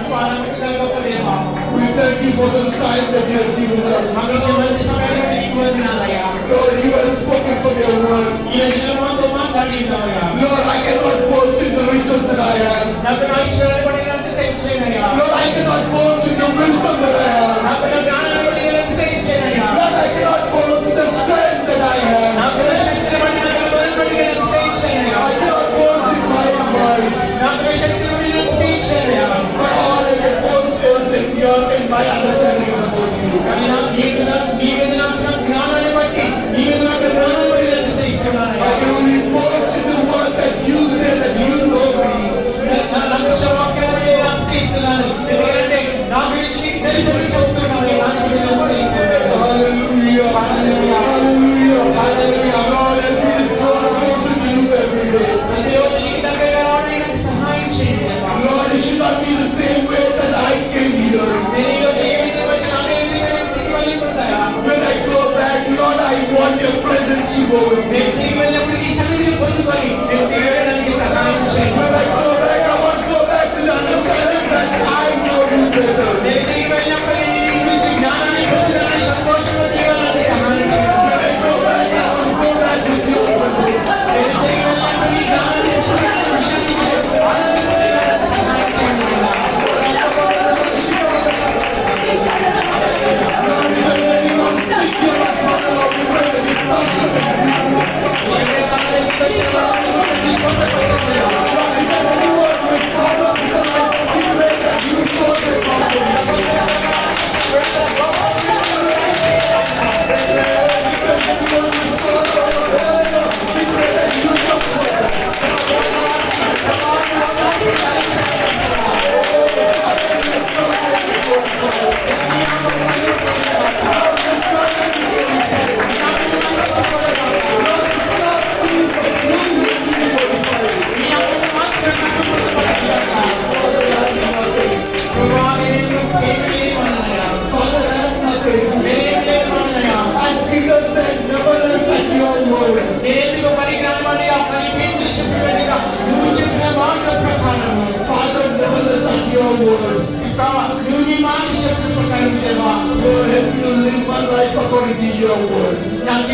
పానమికుల గొప్ప దేవా, we thank you for this time that you have given us. మనకు మంచి సమయాన్ని నీకు వందనాలయ్యా. Lord, you have spoken from your word. ఈ రోజు నువ్వు మాతో మాట్లాడినావయ్యా. Lord, I cannot boast in the riches that I have. నాకు నా ఈశ్వరుని పడినంత సేవించేనయ్యా. Lord, I cannot boast in the wisdom that I have. నాకు నా జ్ఞానాన్ని పడినంత సేవించేనయ్యా. Lord, I cannot boast in the strength that I have. నాకు నా శక్తిని పడినంత పడినంత సేవించేనయ్యా. I cannot boast in my mind. నాకు నా శక్తిని పడినంత సేవించేనయ్యా. But all I can boast is in my understanding is about you. కానీ నీ మీద నాకు నా జ్ఞానాన్ని బట్టి నీ మీద నాకు జ్ఞానాన్ని పడినంత సేవిస్తున్నానయ్యా. I can only boast in the word that you say that you know me. నాకు వాక్యాన్ని బట్టి నేను సేవిస్తున్నాను. ఎందుకంటే నా గురించి నీకు తెలుసని చెబుతున్నాను. నాకు పడినంత సేవిస్తున్నాను. Hallelujah. Hallelujah. Hallelujah. Hallelujah. Lord, help me to draw closer to you every day. ప్రతిరోజు నీకు దగ్గరగా రావడానికి నాకు సహాయం చేయండి దేవా. Lord, it should not be the same way that I came here. నేను ఈరోజు ఏ విధంగా వచ్చినా అదే విధంగా నేను తిరిగి వెళ్ళిపోతాయా. When I go back, Lord, I want your presence to go with me. నేను తిరిగి వెళ్ళినప్పుడు నీ సన్నిధిని పొందుకొని నేను తిరిగి వెళ్ళడానికి సహాయం చేయండి. When I go back, I want to go back with the understanding that I know you better. నేను తిరిగి వెళ్ళినప్పుడు నేను నీ గురించి జ్ఞానాన్ని పొందుకొని సంతోషంగా తిరిగి వెళ్ళడానికి సహాయం చేయండి. When I go back, I want to go back with your presence. నేను తిరిగి వెళ్ళినప్పుడు నీ జ్ఞానాన్ని పొందుకొని విషయాన్ని ఆనందంగా తిరిగి వెళ్ళడానికి సహాయం చేయండి దేవా. As Peter said, nevertheless at your word. Father, nevertheless at your word. Lord, help me to live my life according to your word. Help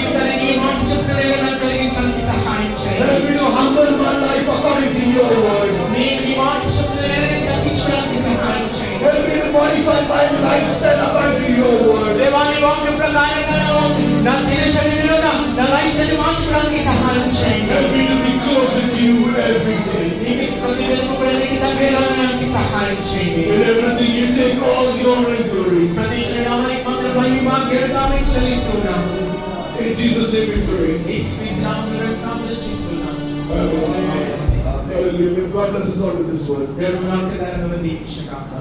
me to humble my life according to your word. Help me to modify my lifestyle according to your word. Help me to be closer to you every day. In everything you take all the honor and glory. ప్రతి క్షణానికి మాత్రం మహిమ ఘనత చెల్లిస్తున్నాము. In In Jesus' name we pray. యేసుక్రీస్తు నామములో ప్రార్థన చేస్తున్నాను. Hallelujah. May God bless us all with this word. దేవుడు వాక్యధారను దీవించుగాక.